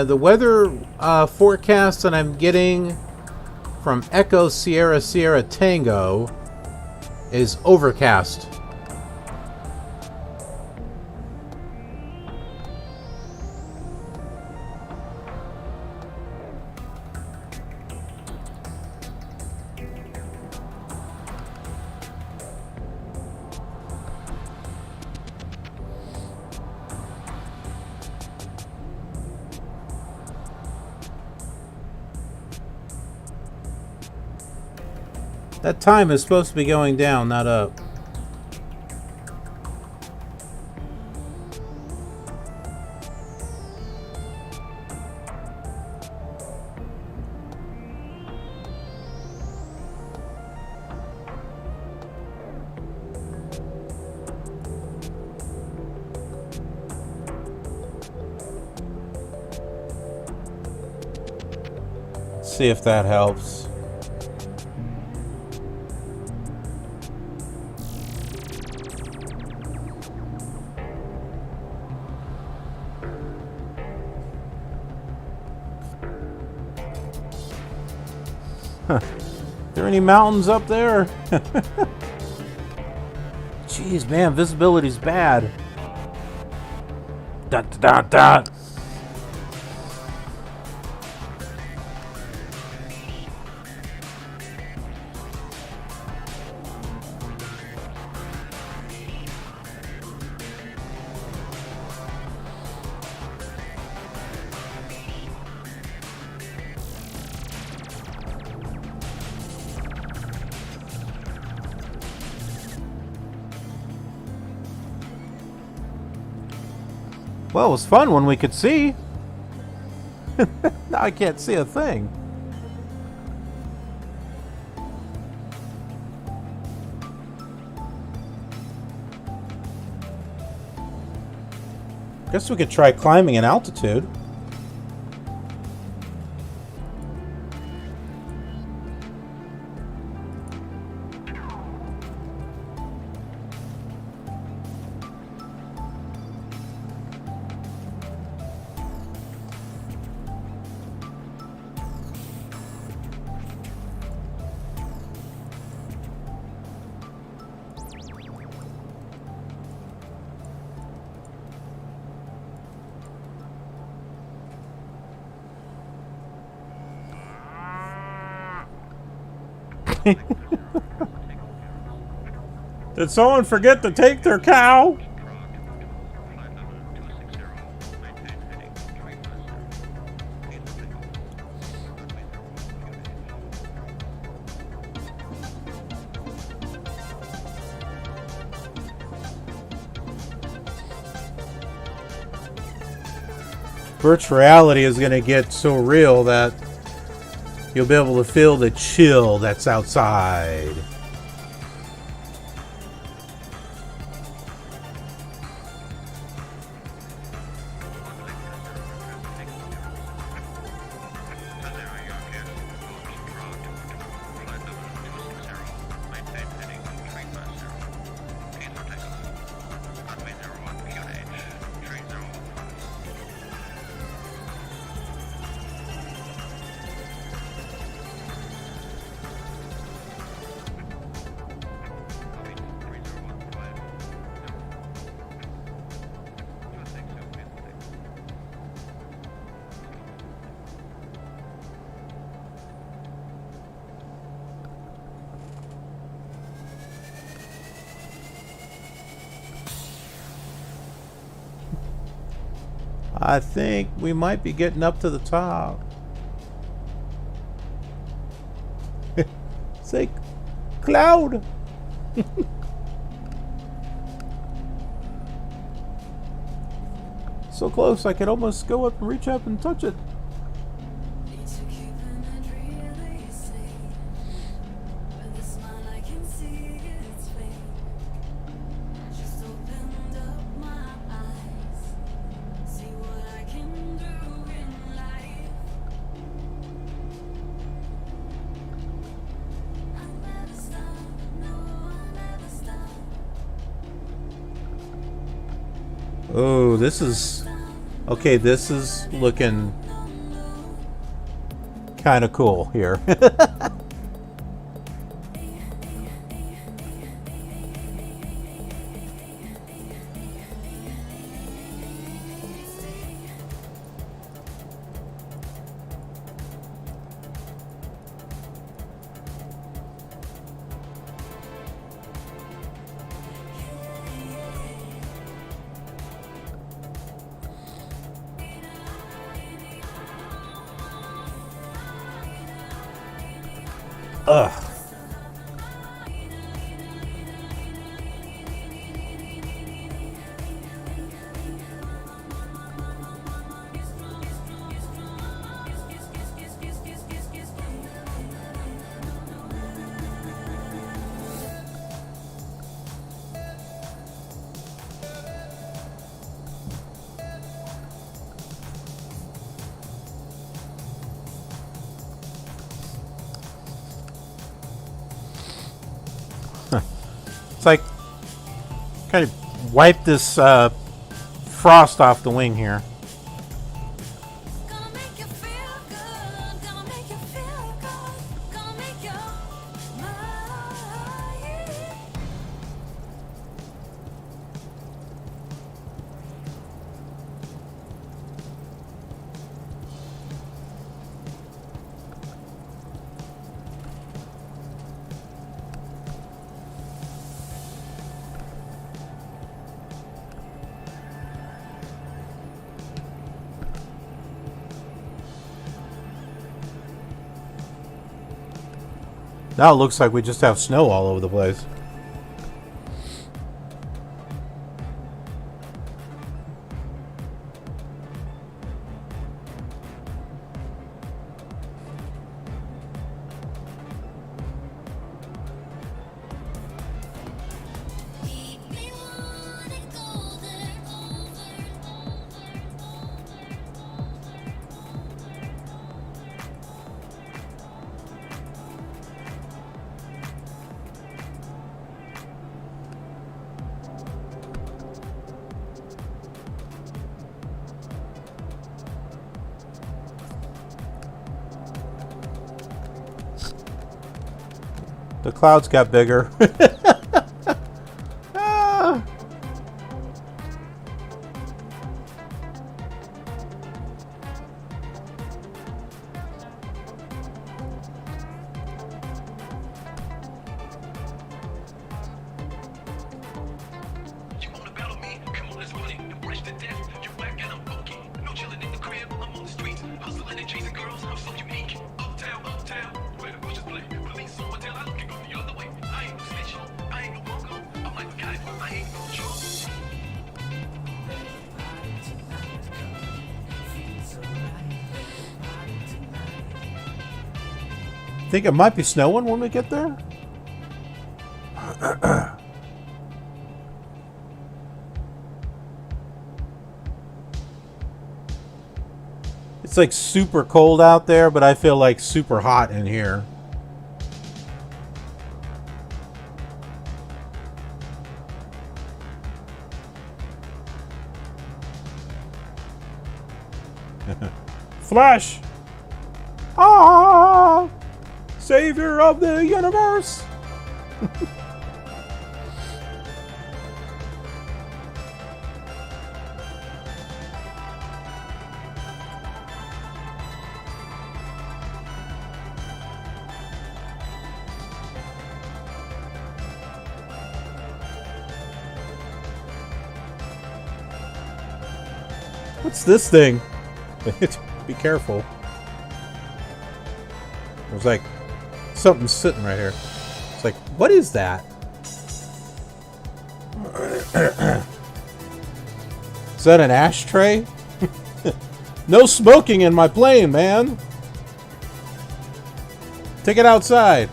The weather forecast that I'm getting from Echo Sierra Sierra Tango is overcast. That time is supposed to be going down, not up. Let's see if that helps. Are there any mountains up there? Jeez, man, visibility's bad. Dot, dot, dot. Well, it was fun when we could see. Now I can't see a thing. Guess we could try climbing in altitude. Did someone forget to take their cow? Virtual reality is going to get so real that you'll be able to feel the chill that's outside. I think we might be getting up to the top. Say, cloud. So close I could almost go up and reach up and touch it. Oh, this is... Okay, this is looking kind of cool here. Ugh. It's like kind of wipe this frost off the wing here. Now it looks like we just have snow all over the place. The clouds got bigger. Ah. Think it might be snowing when we get there? It's like super cold out there, but I feel like super hot in here. Flash! Ah! Savior of the universe! What's this thing? Be careful. There's like something sitting right here. It's like, what is that? Is that an ashtray? No smoking in my plane, man. Take it outside.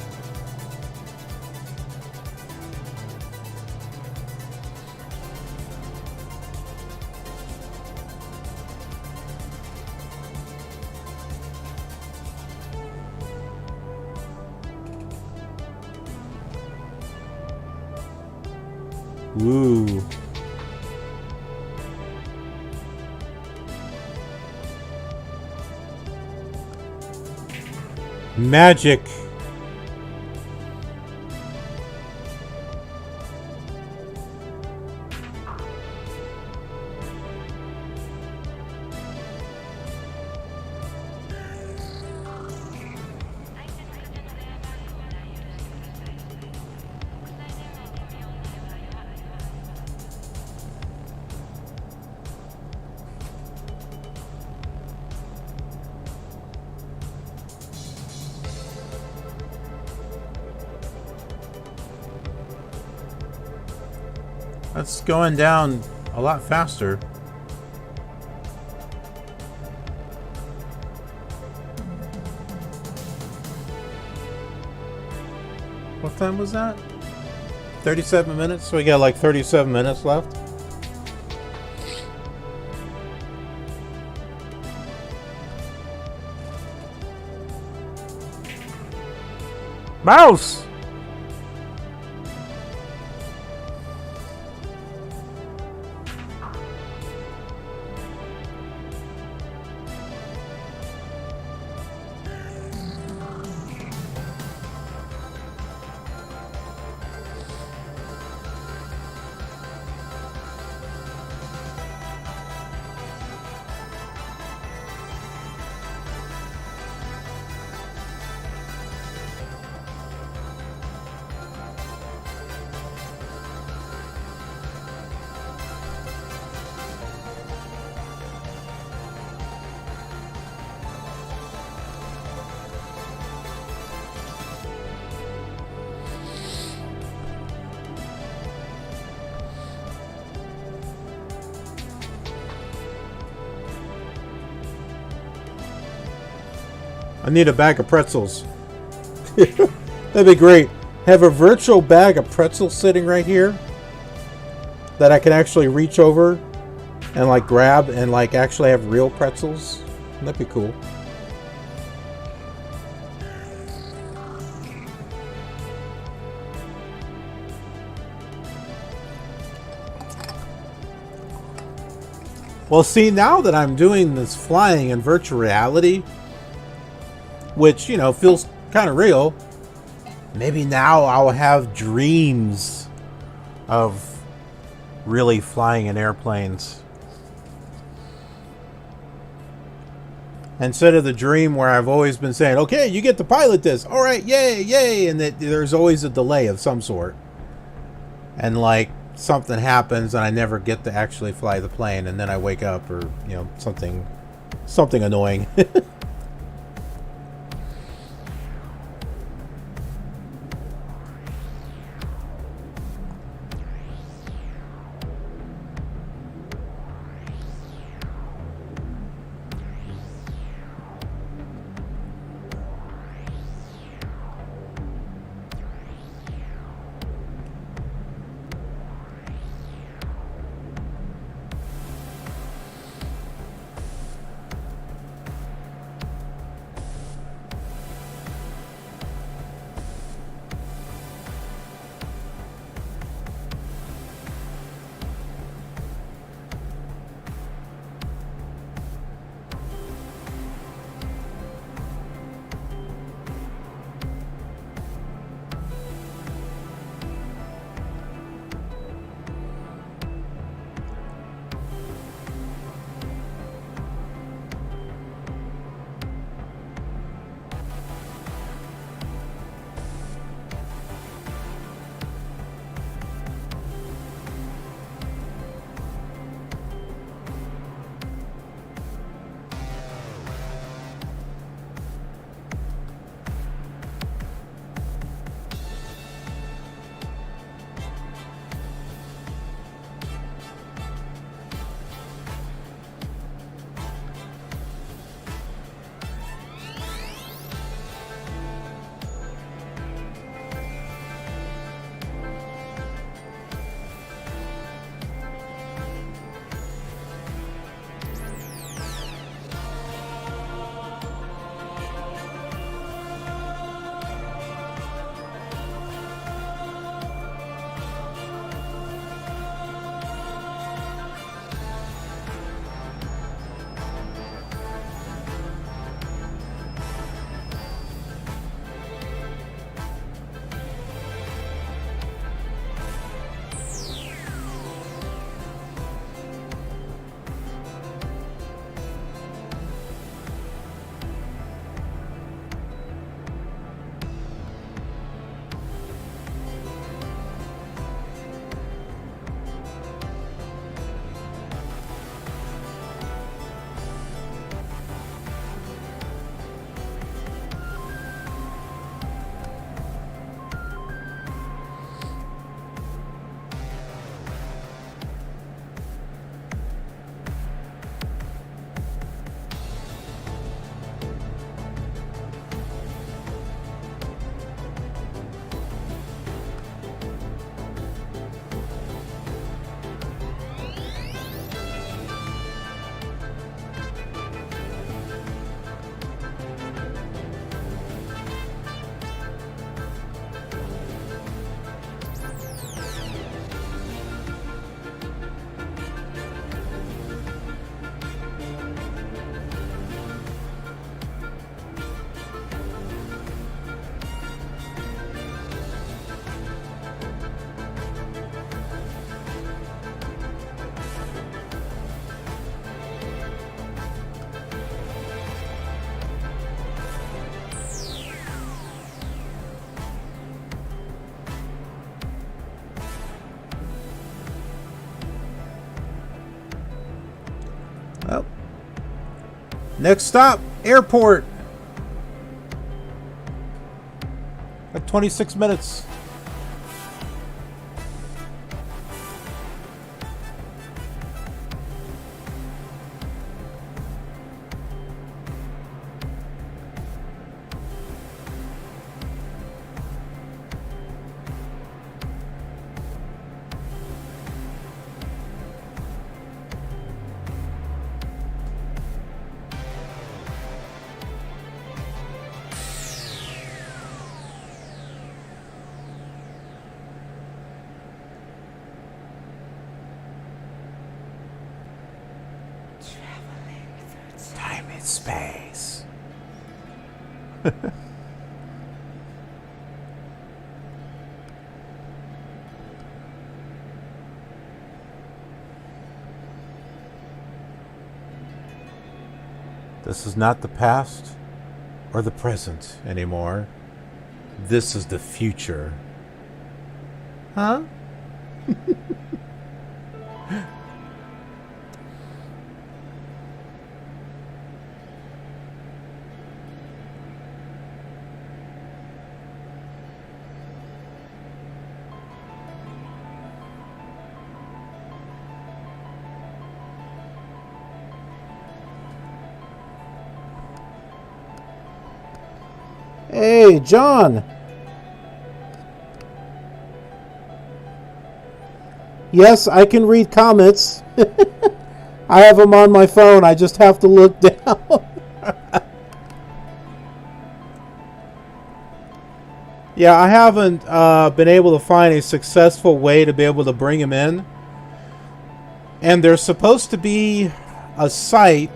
Ooh. Magic. That's going down a lot faster. What time was that? 37 minutes? So we got like 37 minutes left. Mouse! I need a bag of pretzels. That'd be great. Have a virtual bag of pretzels sitting right here that I can actually reach over and like grab and like actually have real pretzels. That'd be cool. Well, see, now that I'm doing this flying in virtual reality, which, you know, feels kind of real, maybe now I'll have dreams of really flying in airplanes. Instead of the dream where I've always been saying, okay, you get to pilot this. All right, yay, yay. And that there's always a delay of some sort. And like something happens and I never get to actually fly the plane. And then I wake up or, you know, something annoying. Well, next stop, airport. Like 26 minutes. Time and space. This is not the past or the present anymore. This is the future. Huh? Hey, John. Yes, I can read comments. I have them on my phone. I just have to look down. Yeah, I haven't been able to find a successful way to be able to bring them in. And there's supposed to be a site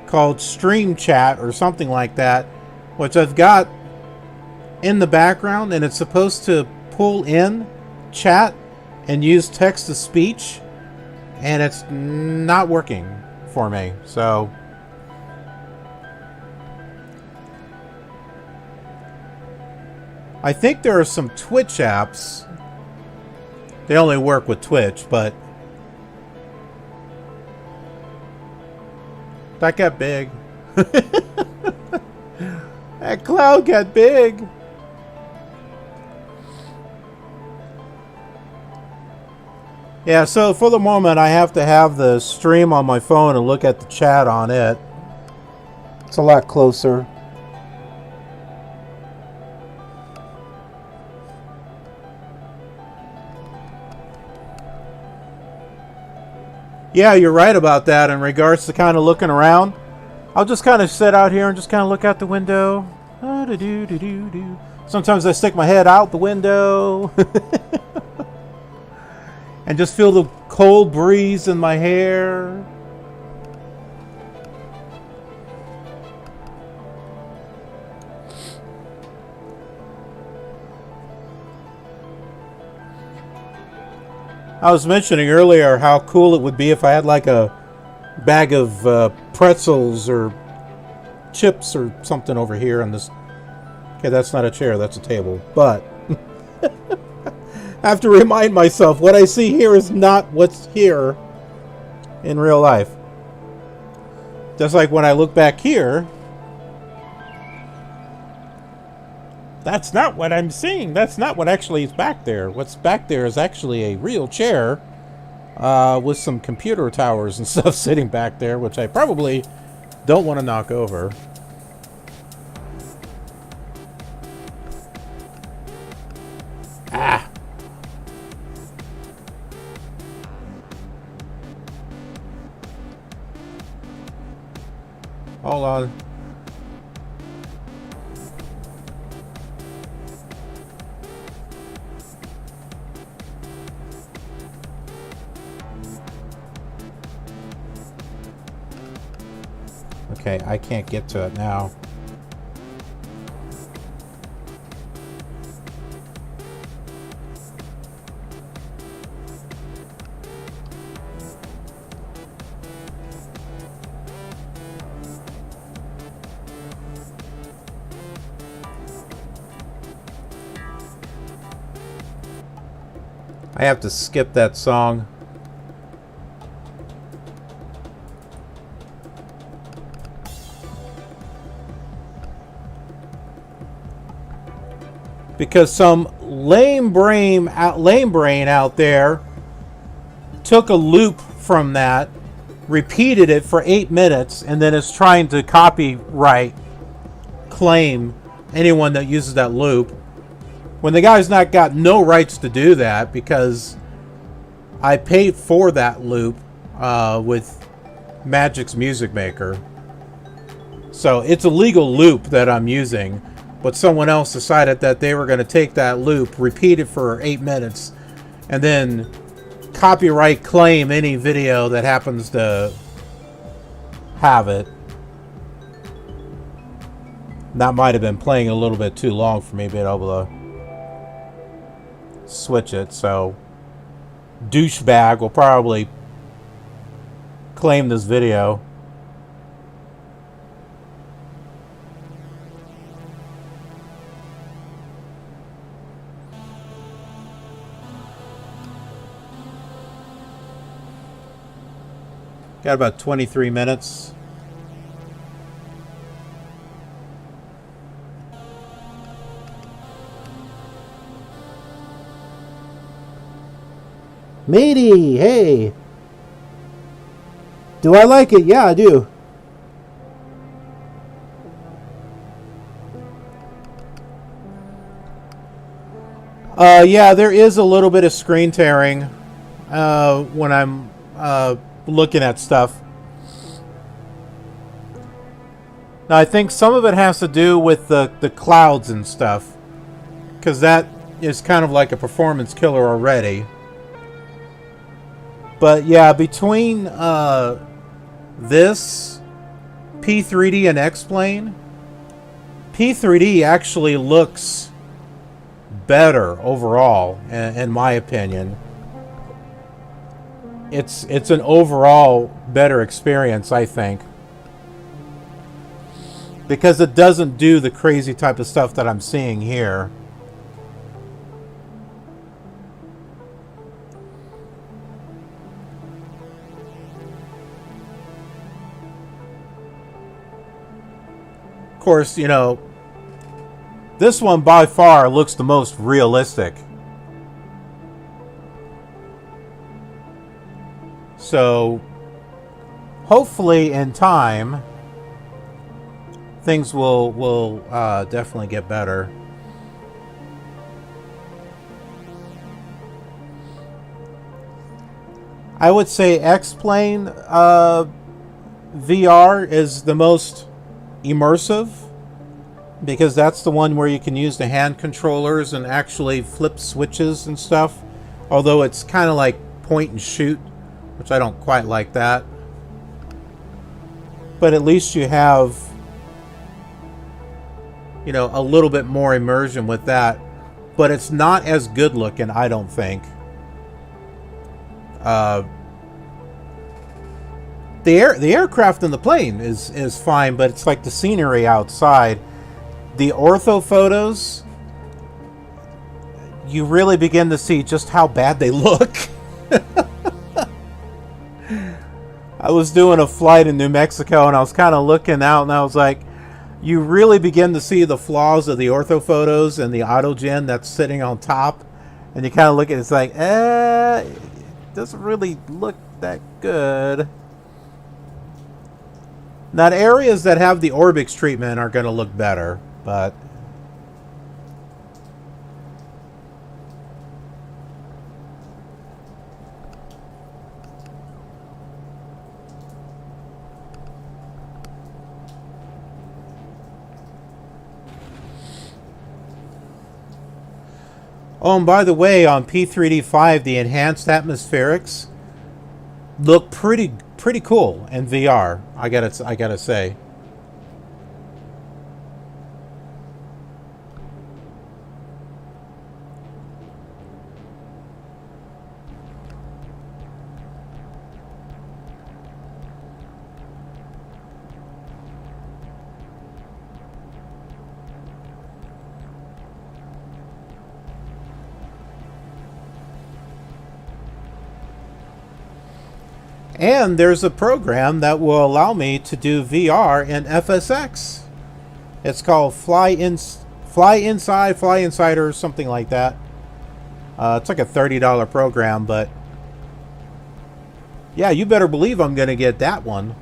called Stream Chat or something like that, which I've got in the background, and it's supposed to pull in chat and use text to speech, and it's not working for me. So I think there are some Twitch apps. They only work with Twitch, but that got big. That cloud got big. Yeah, so for the moment, I have to have the stream on my phone and look at the chat on it. It's a lot closer. Yeah, you're right about that in regards to kind of looking around. I'll just kind of sit out here and just kind of look out the window. Sometimes I stick my head out the window. And just feel the cold breeze in my hair. I was mentioning earlier how cool it would be if I had like a bag of pretzels or chips or something over here on this. Okay, that's not a chair, that's a table. But I have to remind myself what I see here is not what's here in real life. Just like when I look back here, that's not what I'm seeing. That's not what actually is back there. What's back there is actually a real chair with some computer towers and stuff sitting back there, which I probably don't want to knock over. Ah! Hold on. Okay, I can't get to it now. I have to skip that song. Because some lame brain out there took a loop from that, repeated it for 8 minutes, and then is trying to copyright claim anyone that uses that loop, when the guy's not got no rights to do that, because I paid for that loop with Magic's Music Maker. So it's a legal loop that I'm using, but someone else decided that they were going to take that loop, repeat it for 8 minutes, and then copyright claim any video that happens to have it. That might have been playing a little bit too long for me being able to switch it, so douchebag will probably claim this video. Got about 23 minutes. Matey, hey. Do I like it? Yeah, I do. Yeah, there is a little bit of screen tearing when I'm looking at stuff. Now, I think some of it has to do with the clouds and stuff, because that is kind of like a performance killer already. But yeah, between this, P3D, and X-Plane, P3D actually looks better overall, in my opinion. It's an overall better experience, I think, because it doesn't do the crazy type of stuff that I'm seeing here. Of course, you know, this one by far looks the most realistic. So, hopefully in time, things will definitely get better. I would say X-Plane VR is the most immersive, because that's the one where you can use the hand controllers and actually flip switches and stuff. Although it's kind of like point and shoot, which I don't quite like that. But at least you have, you know, a little bit more immersion with that. But it's not as good looking, I don't think. The aircraft and the plane is fine, but it's like the scenery outside. The ortho photos, you really begin to see just how bad they look. I was doing a flight in New Mexico, and I was kind of looking out, and I was like, you really begin to see the flaws of the ortho photos and the autogen that's sitting on top, and you kind of look at it, it's like, it doesn't really look that good. Now, the areas that have the Orbx treatment are going to look better, but oh, and by the way, on P3D5, the enhanced atmospherics look pretty cool in VR. I gotta say. And there's a program that will allow me to do VR in FSX. It's called Fly Inside, Fly Insider, something like that. It's like a $30 program, but yeah, you better believe I'm going to get that one.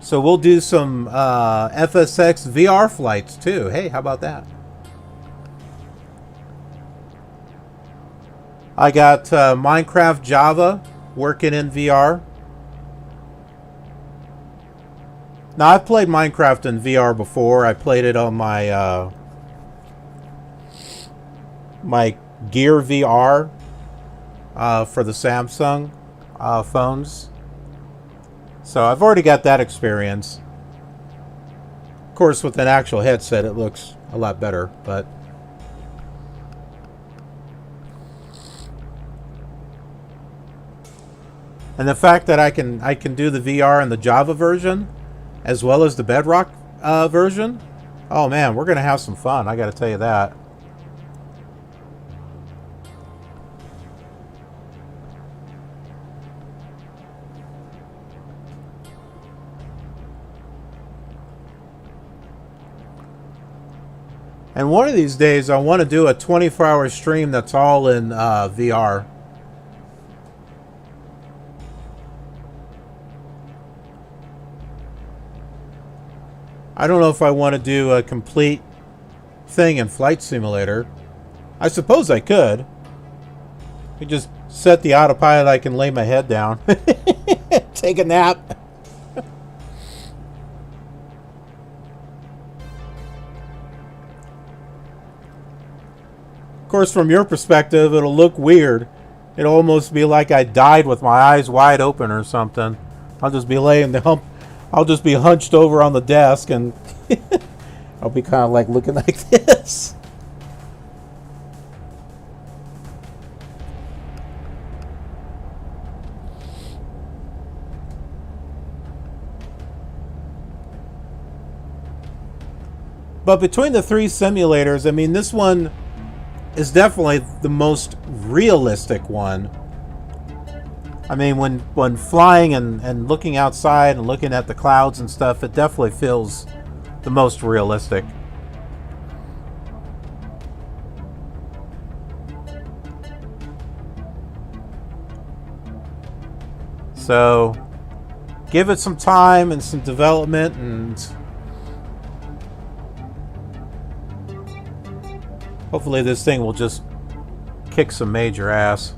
So we'll do some FSX VR flights too. Hey, how about that? I got Minecraft Java working in VR. Now, I've played Minecraft in VR before. I played it on my my Gear VR for the Samsung phones. So I've already got that experience. Of course, with an actual headset, it looks a lot better, but... And the fact that I can do the VR in the Java version, as well as the Bedrock version, oh man, we're gonna have some fun. I got to tell you that. And one of these days, I want to do a 24-hour stream that's all in VR. I don't know if I want to do a complete thing in Flight Simulator. I suppose I could. I just set the autopilot, I can lay my head down. Take a nap. Of course, from your perspective, it'll look weird. It'll almost be like I died with my eyes wide open or something. I'll just be laying the hump. I'll just be hunched over on the desk and I'll be kind of like looking like this. But between the three simulators, I mean, this one is definitely the most realistic one. I mean, when flying and looking outside and looking at the clouds and stuff, it definitely feels the most realistic. So, give it some time and some development, and hopefully this thing will just kick some major ass.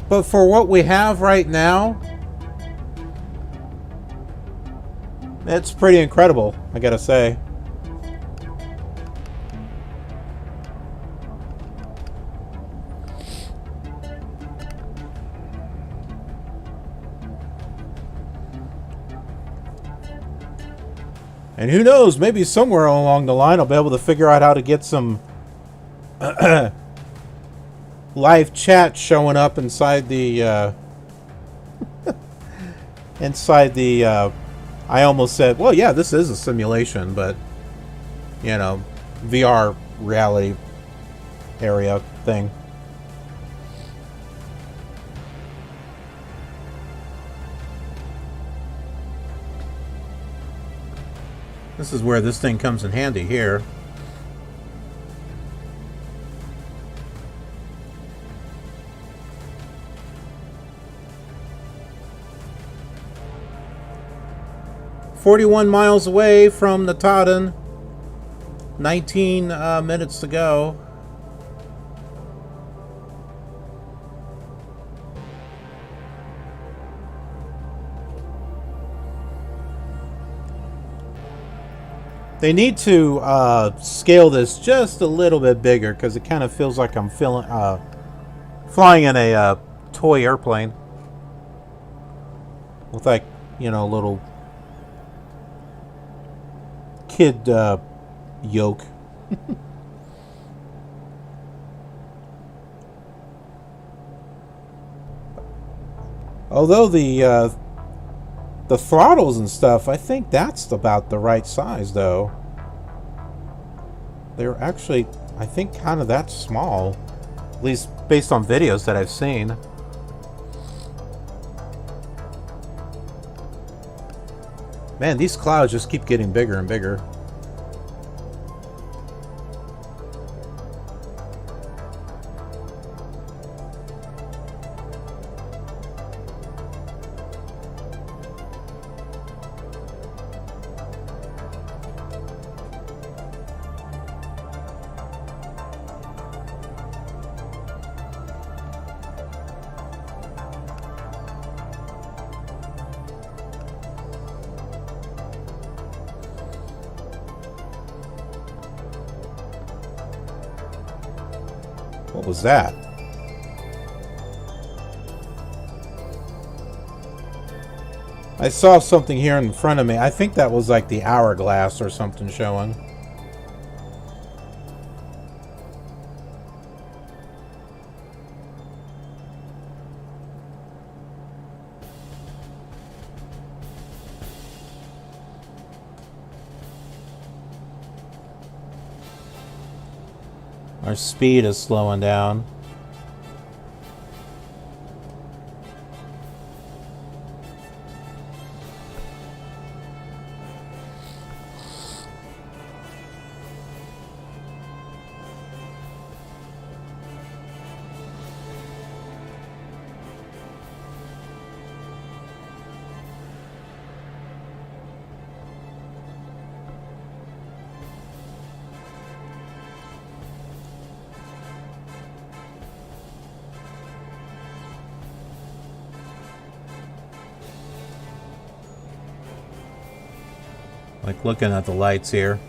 But for what we have right now, it's pretty incredible, I gotta say. And who knows, maybe somewhere along the line I'll be able to figure out how to get some live chat showing up inside the I almost said, well, yeah, this is a simulation, but you know, VR reality area thing. This is where this thing comes in handy here. "41 miles away from Notodden, 19 minutes to go." They need to scale this just a little bit bigger because it kind of feels like I'm flying in a toy airplane with, like, you know, little kid yoke. Although the throttles and stuff, I think that's about the right size, though. They're actually, I think, kind of that small, at least based on videos that I've seen. Man, these clouds just keep getting bigger and bigger. What was that? I saw something here in front of me. I think that was like the hourglass or something showing. Our speed is slowing down. Like looking at the lights here.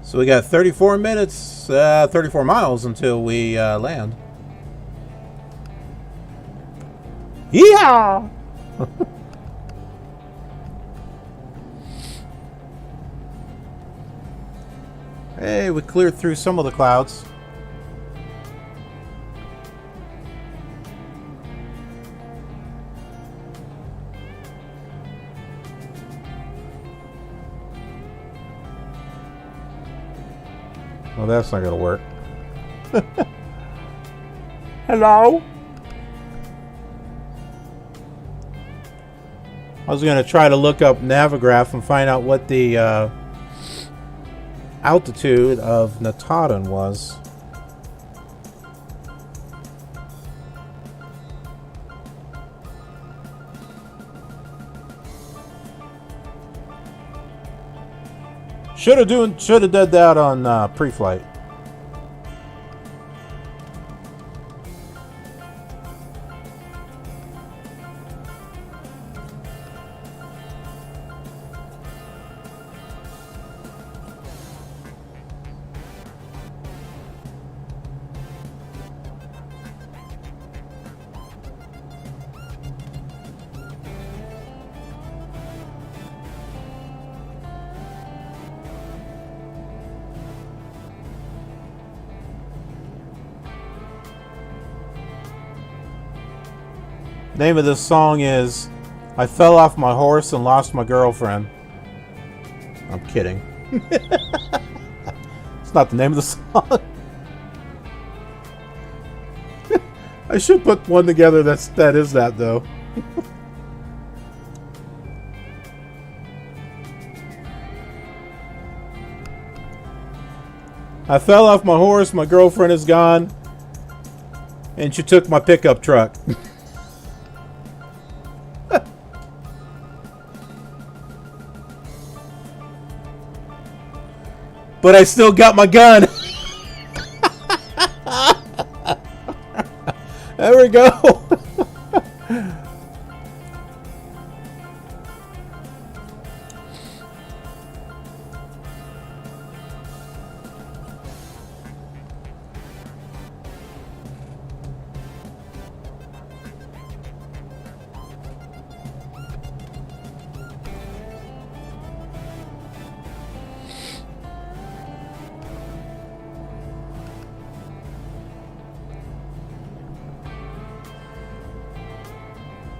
So we got 34 minutes, 34 miles until we land. Yeah. Hey, we cleared through some of the clouds. Well, that's not gonna work. Hello? I was gonna try to look up Navigraph and find out what the altitude of Notodden was. Should have did that on pre-flight. Name of this song is I Fell Off My Horse and Lost My Girlfriend. I'm kidding. It's not the name of the song. I should put one together that is that though. I fell off my horse, my girlfriend is gone, and she took my pickup truck. But I still got my gun. There we go.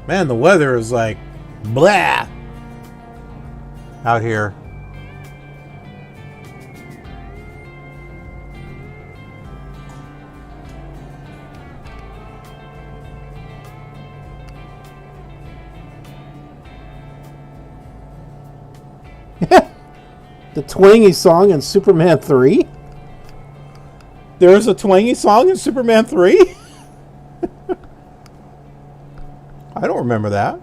Man, the weather is like blah out here. The twangy song in Superman 3? There's a twangy song in Superman 3? I don't remember that.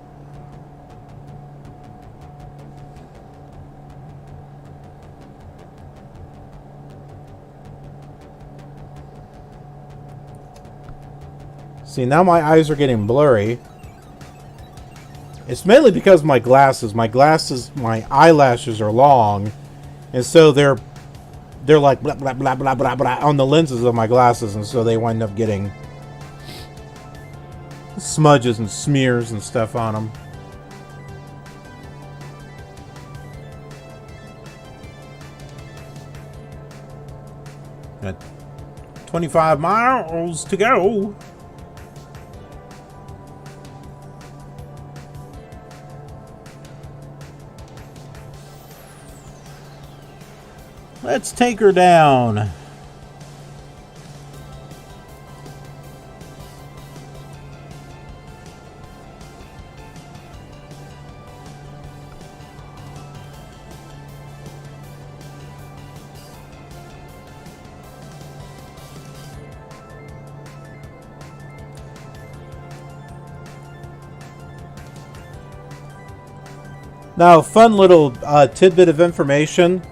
See, now my eyes are getting blurry. It's mainly because of my glasses. My eyelashes are long, and so they're like blah blah blah blah blah blah on the lenses of my glasses, and so they wind up getting smudges and smears and stuff on them. Got 25 miles to go. Let's take her down. Now, fun little tidbit of information.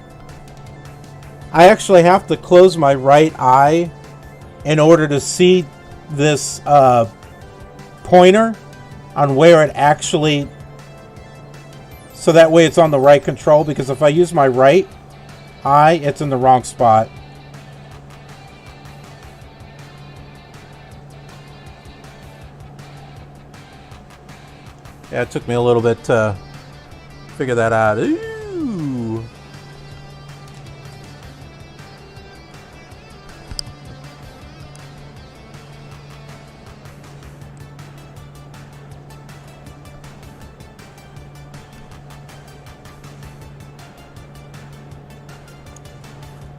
I actually have to close my right eye in order to see this pointer on where it actually... So that way it's on the right control, because if I use my right eye, it's in the wrong spot. Yeah, it took me a little bit to figure that out. Ooh.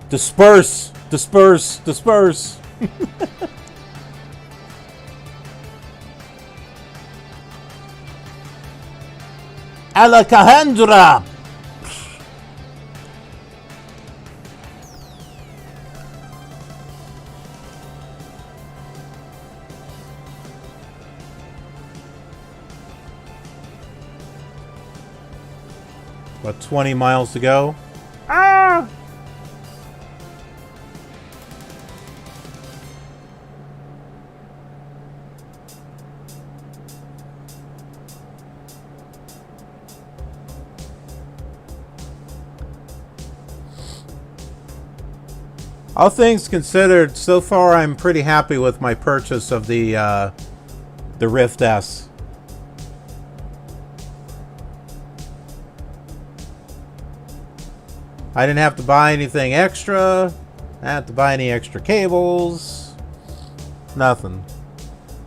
Disperse! Disperse! Disperse! Alakahndra! About 20 miles to go. Ah! All things considered, so far I'm pretty happy with my purchase of the Rift S. I didn't have to buy anything extra. I didn't have to buy any extra cables. Nothing.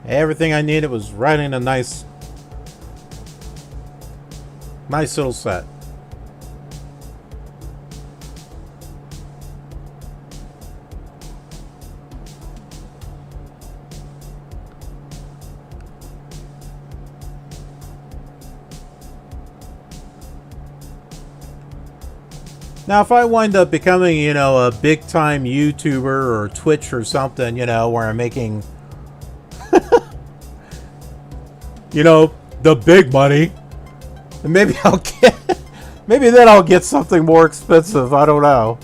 Everything I needed was right in a nice little set. Now, if I wind up becoming, you know, a big-time YouTuber or Twitch or something, you know, where I'm making, you know, the big money, then maybe I'll get, maybe then I'll get something more expensive. I don't know.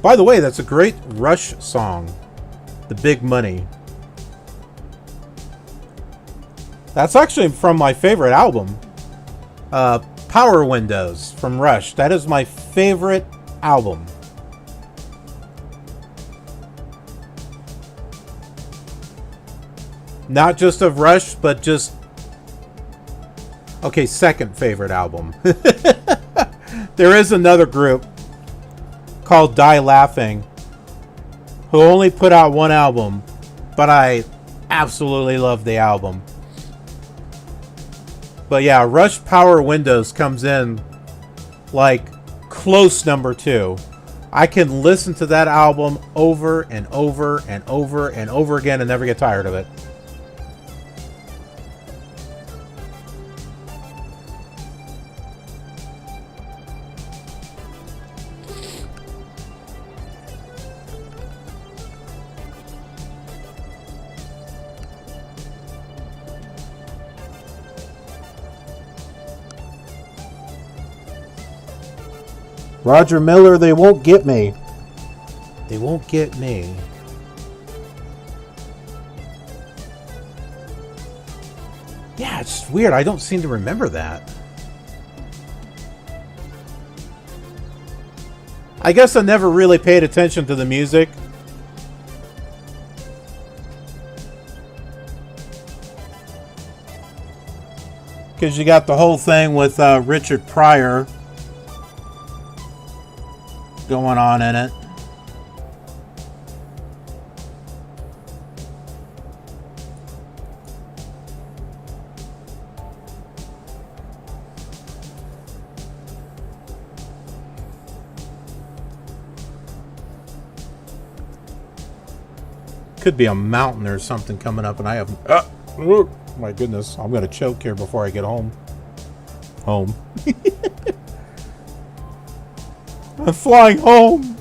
By the way, that's a great Rush song, "The Big Money." That's actually from my favorite album. Power Windows from Rush. That is my favorite album. Not just of Rush, but just... Okay, second favorite album. There is another group called Die Laughing who only put out one album, but I absolutely love the album. But yeah, Rush Power Windows comes in like close number 2. I can listen to that album over and over and over and over again and never get tired of it. Roger Miller, they won't get me. They won't get me. Yeah, it's weird. I don't seem to remember that. I guess I never really paid attention to the music. Because you got the whole thing with Richard Pryor going on in it. Could be a mountain or something coming up, and I have... my goodness, I'm going to choke here before I get home. I'm flying home.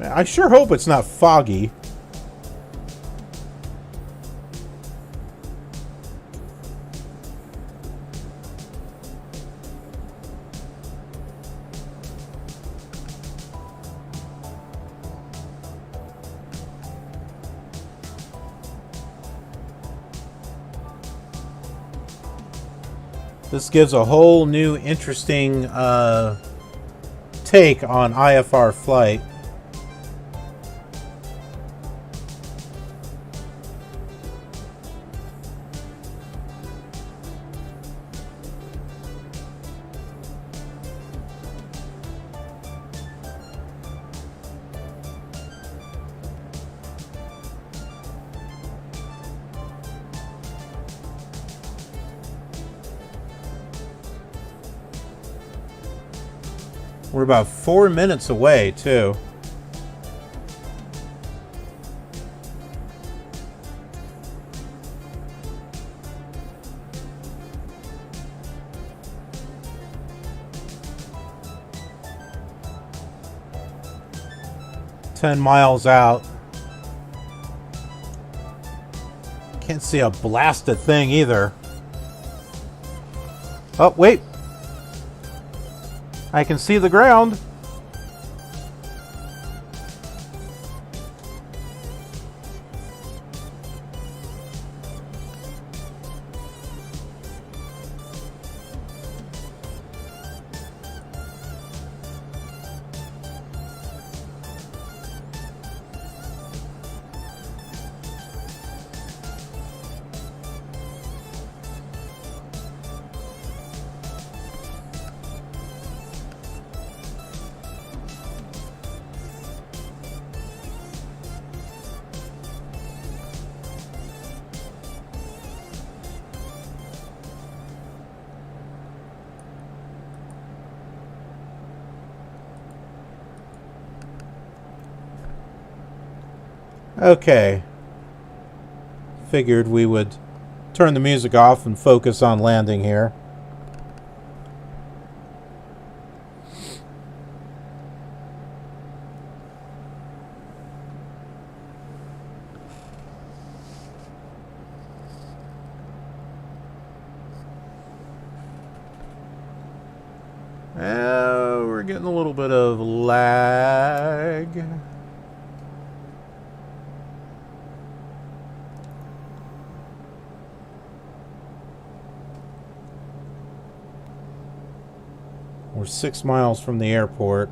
I sure hope it's not foggy. This gives a whole new interesting take on IFR flight. We're about 4 minutes away, too. "10 miles out. Can't see a blasted thing either. Oh, wait. I can see the ground. Okay. Figured we would turn the music off and focus on landing here. We're getting a little bit of lag. We're 6 miles from the airport.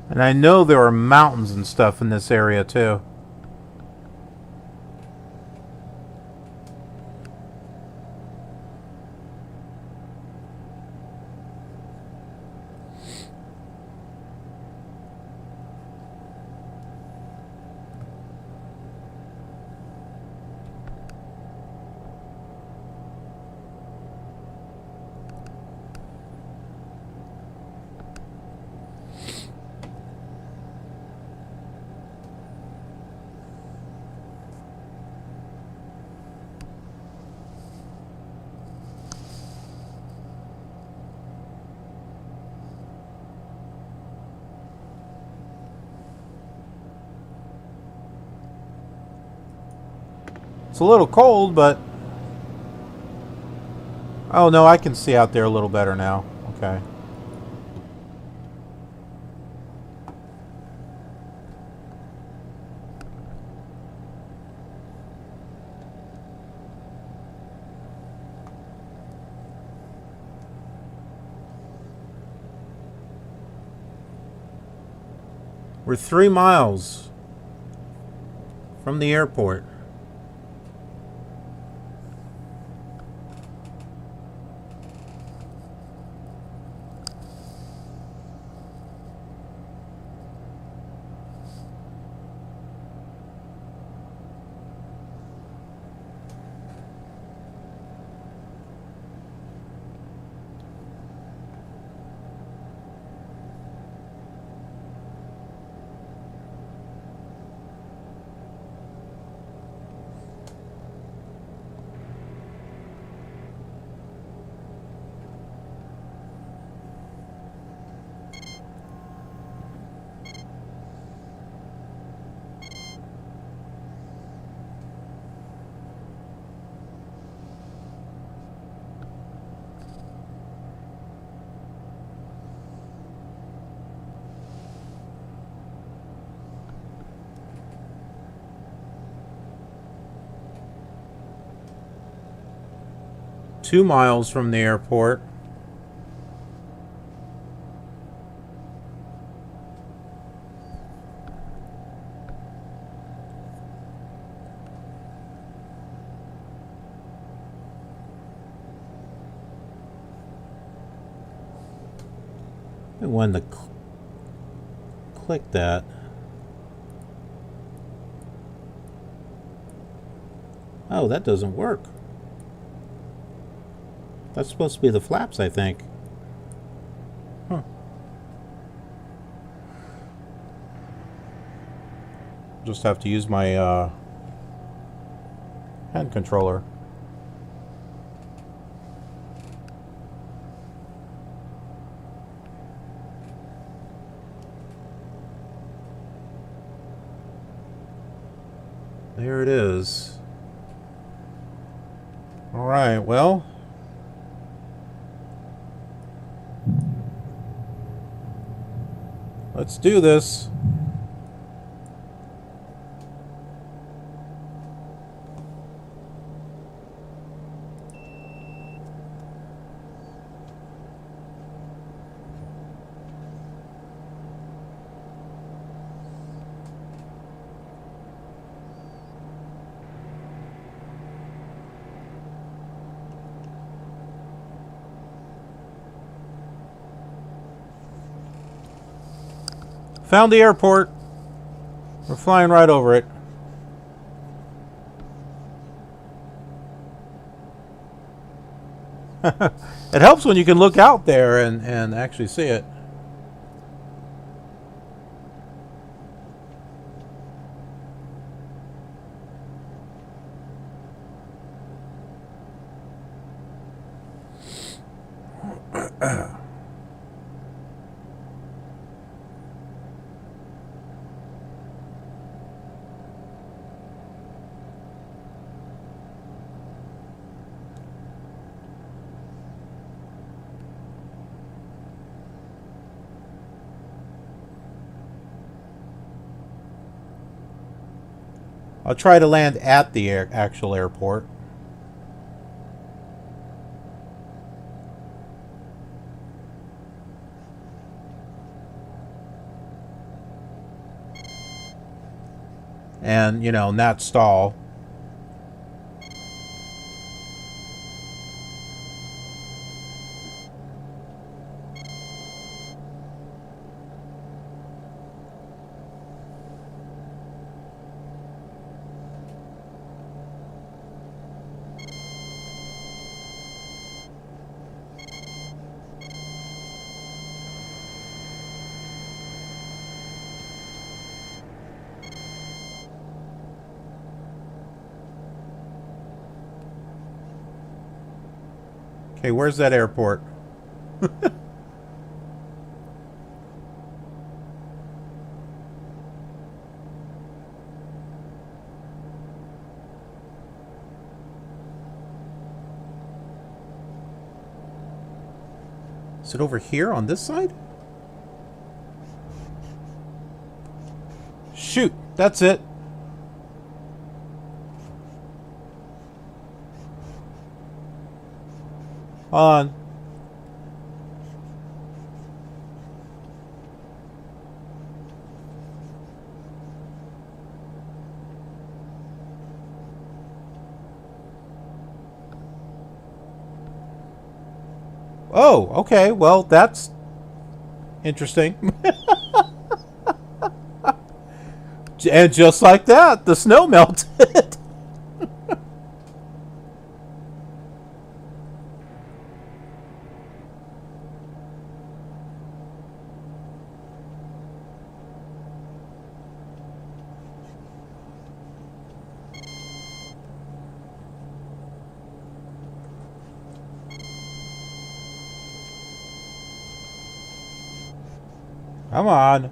And I know there are mountains and stuff in this area too. It's a little cold, but... Oh, no, I can see out there a little better now. Okay. We're 3 miles from the airport. Two miles from the airport. I wanted to click that. Oh, that doesn't work. That's supposed to be the flaps, I think. Huh. Just have to use my hand controller. There it is. All right, well. Let's do this. Found the airport. We're flying right over it. It helps when you can look out there and actually see it. I'll try to land at the actual airport. And, you know, not stall. Okay, where's that airport? Is it over here on this side? Shoot, that's it. On. Oh, okay. Well, that's interesting. And just like that, the snow melted. Come on.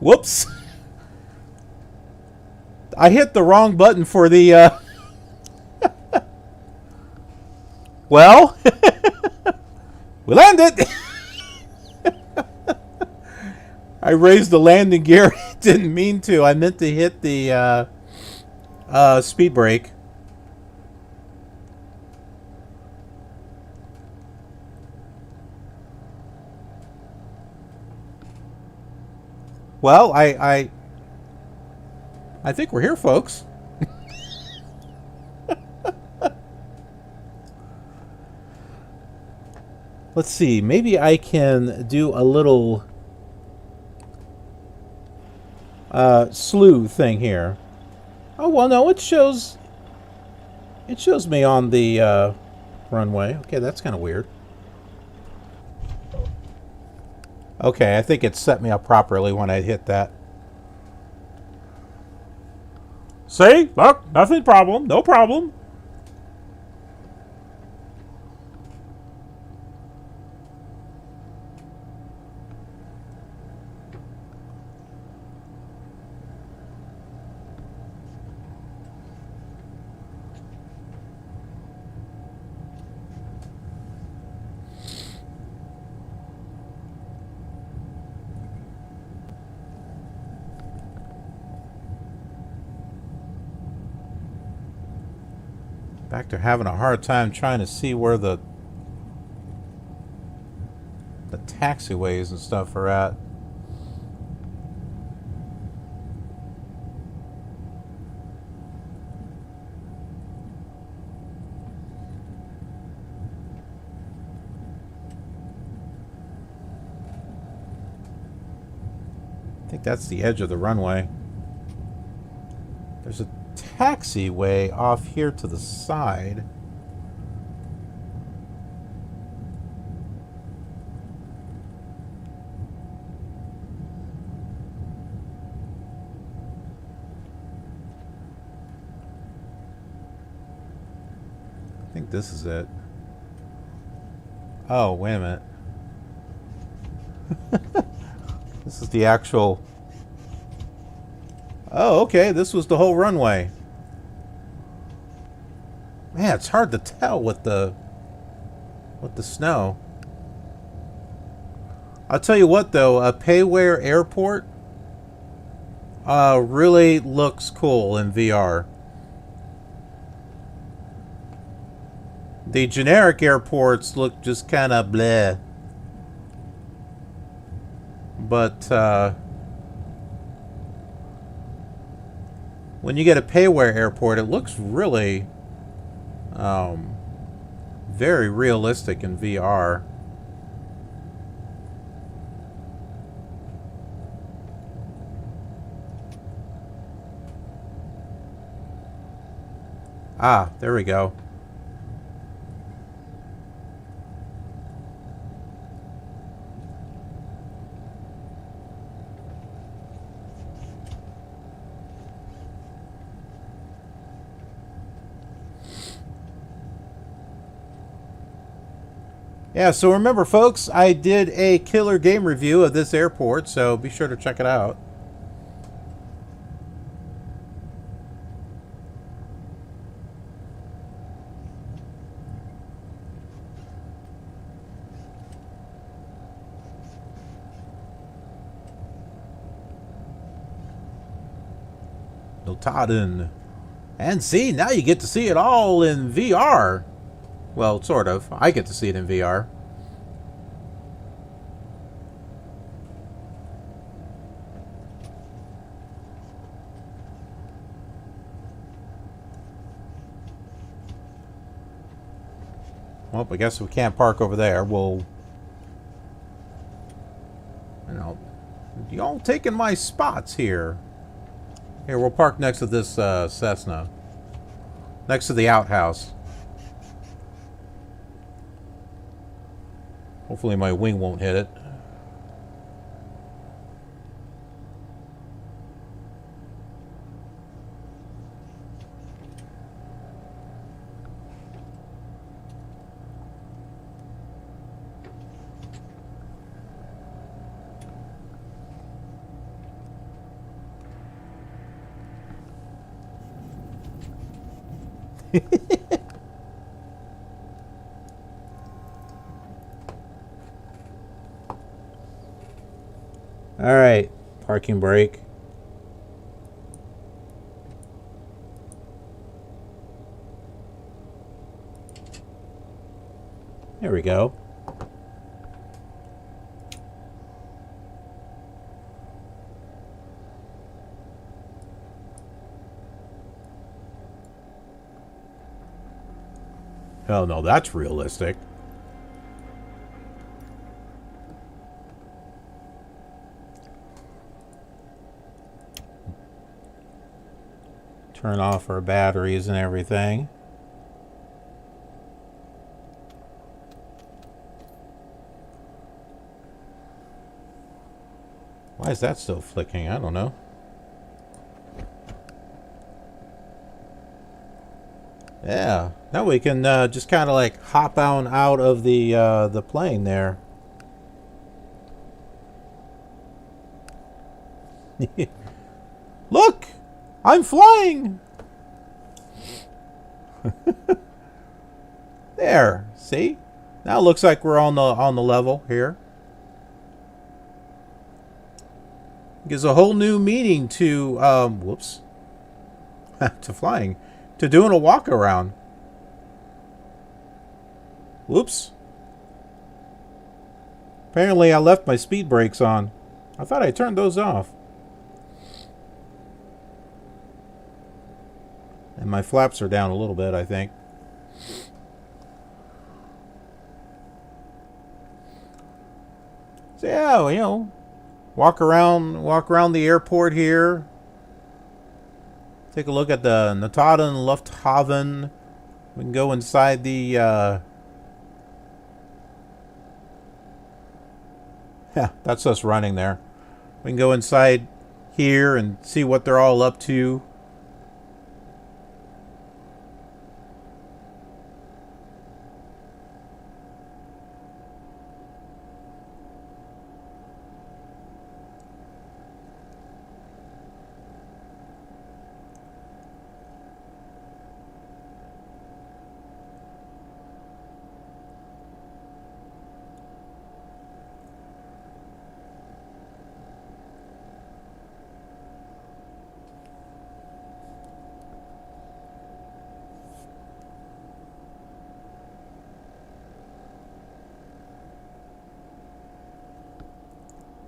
Whoops. I hit the wrong button for the, Well, we landed. I raised the landing gear. Didn't mean to. I meant to hit the, speed brake. Well, I think we're here, folks. Let's see. Maybe I can do a little slew thing here. Oh well, no, it shows me on the runway. Okay, that's kind of weird. Okay, I think it set me up properly when I hit that. See? Look, nothing problem. No problem. Back to having a hard time trying to see where the taxiways and stuff are at. I think that's the edge of the runway. There's a taxiway off here to the side. I think this is it. Oh, wait a minute. This is the actual... Oh, okay, this was the whole runway. Man, it's hard to tell with the snow. I'll tell you what, though, Payware Airport really looks cool in VR. The generic airports look just kind of bleh. But when you get a Payware Airport, it looks really very realistic in VR. Ah, there we go. Yeah, so remember, folks, I did a killer game review of this airport, so be sure to check it out. Notodden. And see, now you get to see it all in VR. Well, sort of. I get to see it in VR. Well, I guess we can't park over there. We'll... You know, y'all taking my spots here. Here, we'll park next to this Cessna. Next to the outhouse. Hopefully my wing won't hit it. All right, parking brake. There we go. Hell no, that's realistic. Turn off our batteries and everything. Why is that still flicking? I don't know. Yeah, now we can just kind of like hop on out of the plane there. Look, I'm flying. There, see? Now it looks like we're on the level here. Gives a whole new meaning to whoops, to flying, to doing a walk around. Whoops. Apparently I left my speed brakes on. I thought I turned those off. And my flaps are down a little bit, I think. So yeah, you know, walk around the airport here. Take a look at the Notodden Lufthaven. We can go inside the yeah, that's us running there. We can go inside here and see what they're all up to.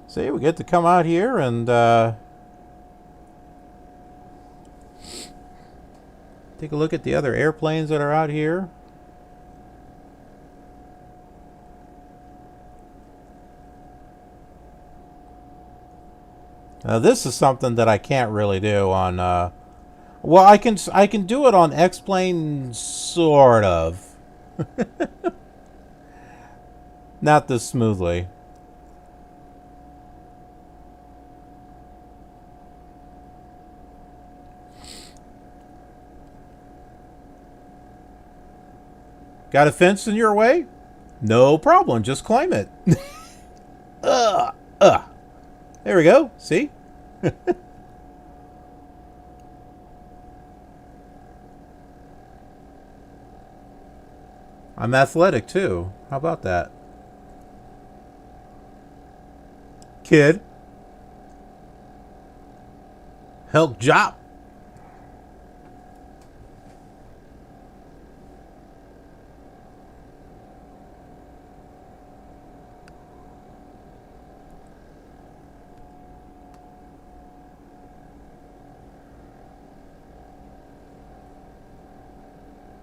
See, we get to come out here and take a look at the other airplanes that are out here. Now this is something that I can't really do on well, I can do it on X-Plane, sort of. Not this smoothly. Got a fence in your way? No problem. Just claim it. uh, uh. There we go. See? I'm athletic too. How about that? Kid. Help job.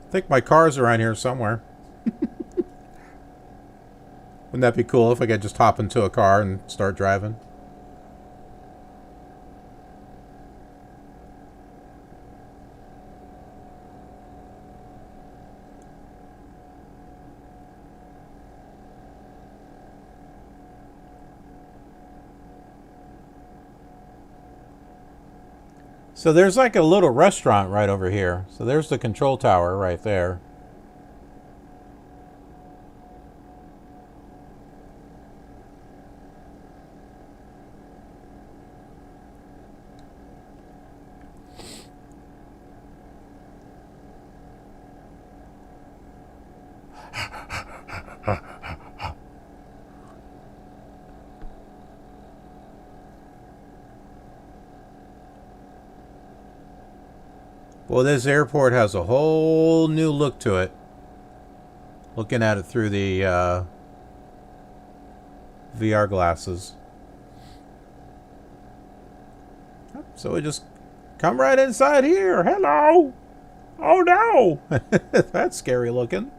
I think my car's around here somewhere. Wouldn't that be cool if I could just hop into a car and start driving? So there's like a little restaurant right over here. So there's the control tower right there. Well, this airport has a whole new look to it. Looking at it through the VR glasses. So we just come right inside here. Hello. Oh no. That's scary looking.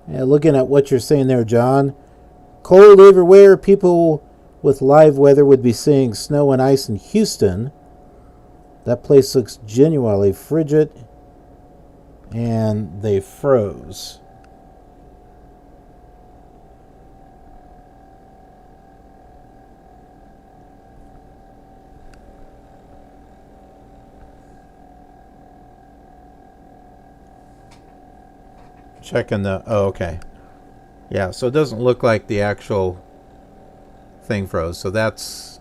Yeah, looking at what you're saying there, John. Cold everywhere. People with live weather would be seeing snow and ice in Houston. That place looks genuinely frigid. And they froze. Checking the... Oh, okay. Yeah, so it doesn't look like the actual thing froze. So that's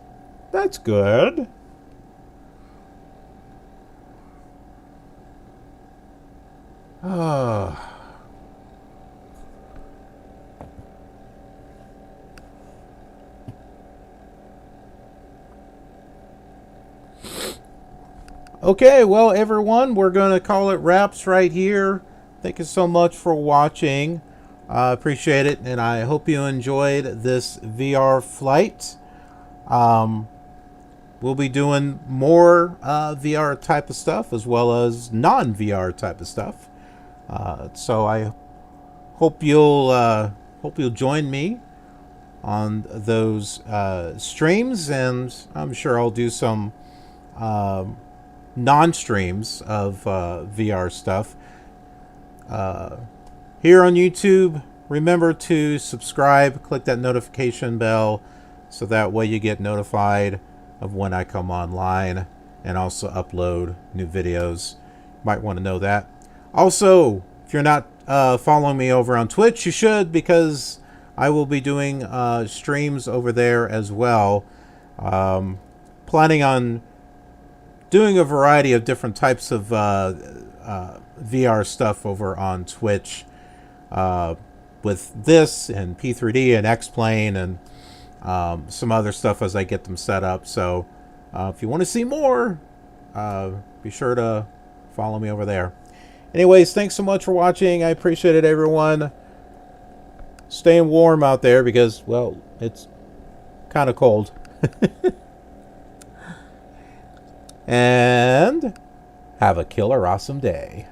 good. Oh. Okay, well, everyone, we're going to call it wraps right here. Thank you so much for watching. I appreciate it, and I hope you enjoyed this VR flight. We'll be doing more VR type of stuff as well as non-VR type of stuff. So I hope you'll join me on those streams, and I'm sure I'll do some non-streams of VR stuff. Here on YouTube, remember to subscribe, click that notification bell so that way you get notified of when I come online and also upload new videos. Might want to know that. Also, if you're not following me over on Twitch, you should, because I will be doing streams over there as well. Planning on doing a variety of different types of VR stuff over on Twitch with this and P3D and X-Plane and some other stuff as I get them set up. So if you want to see more, be sure to follow me over there. Anyways, thanks so much for watching. I appreciate it, everyone. Staying warm out there because, well, it's kind of cold. And Have a killer awesome day.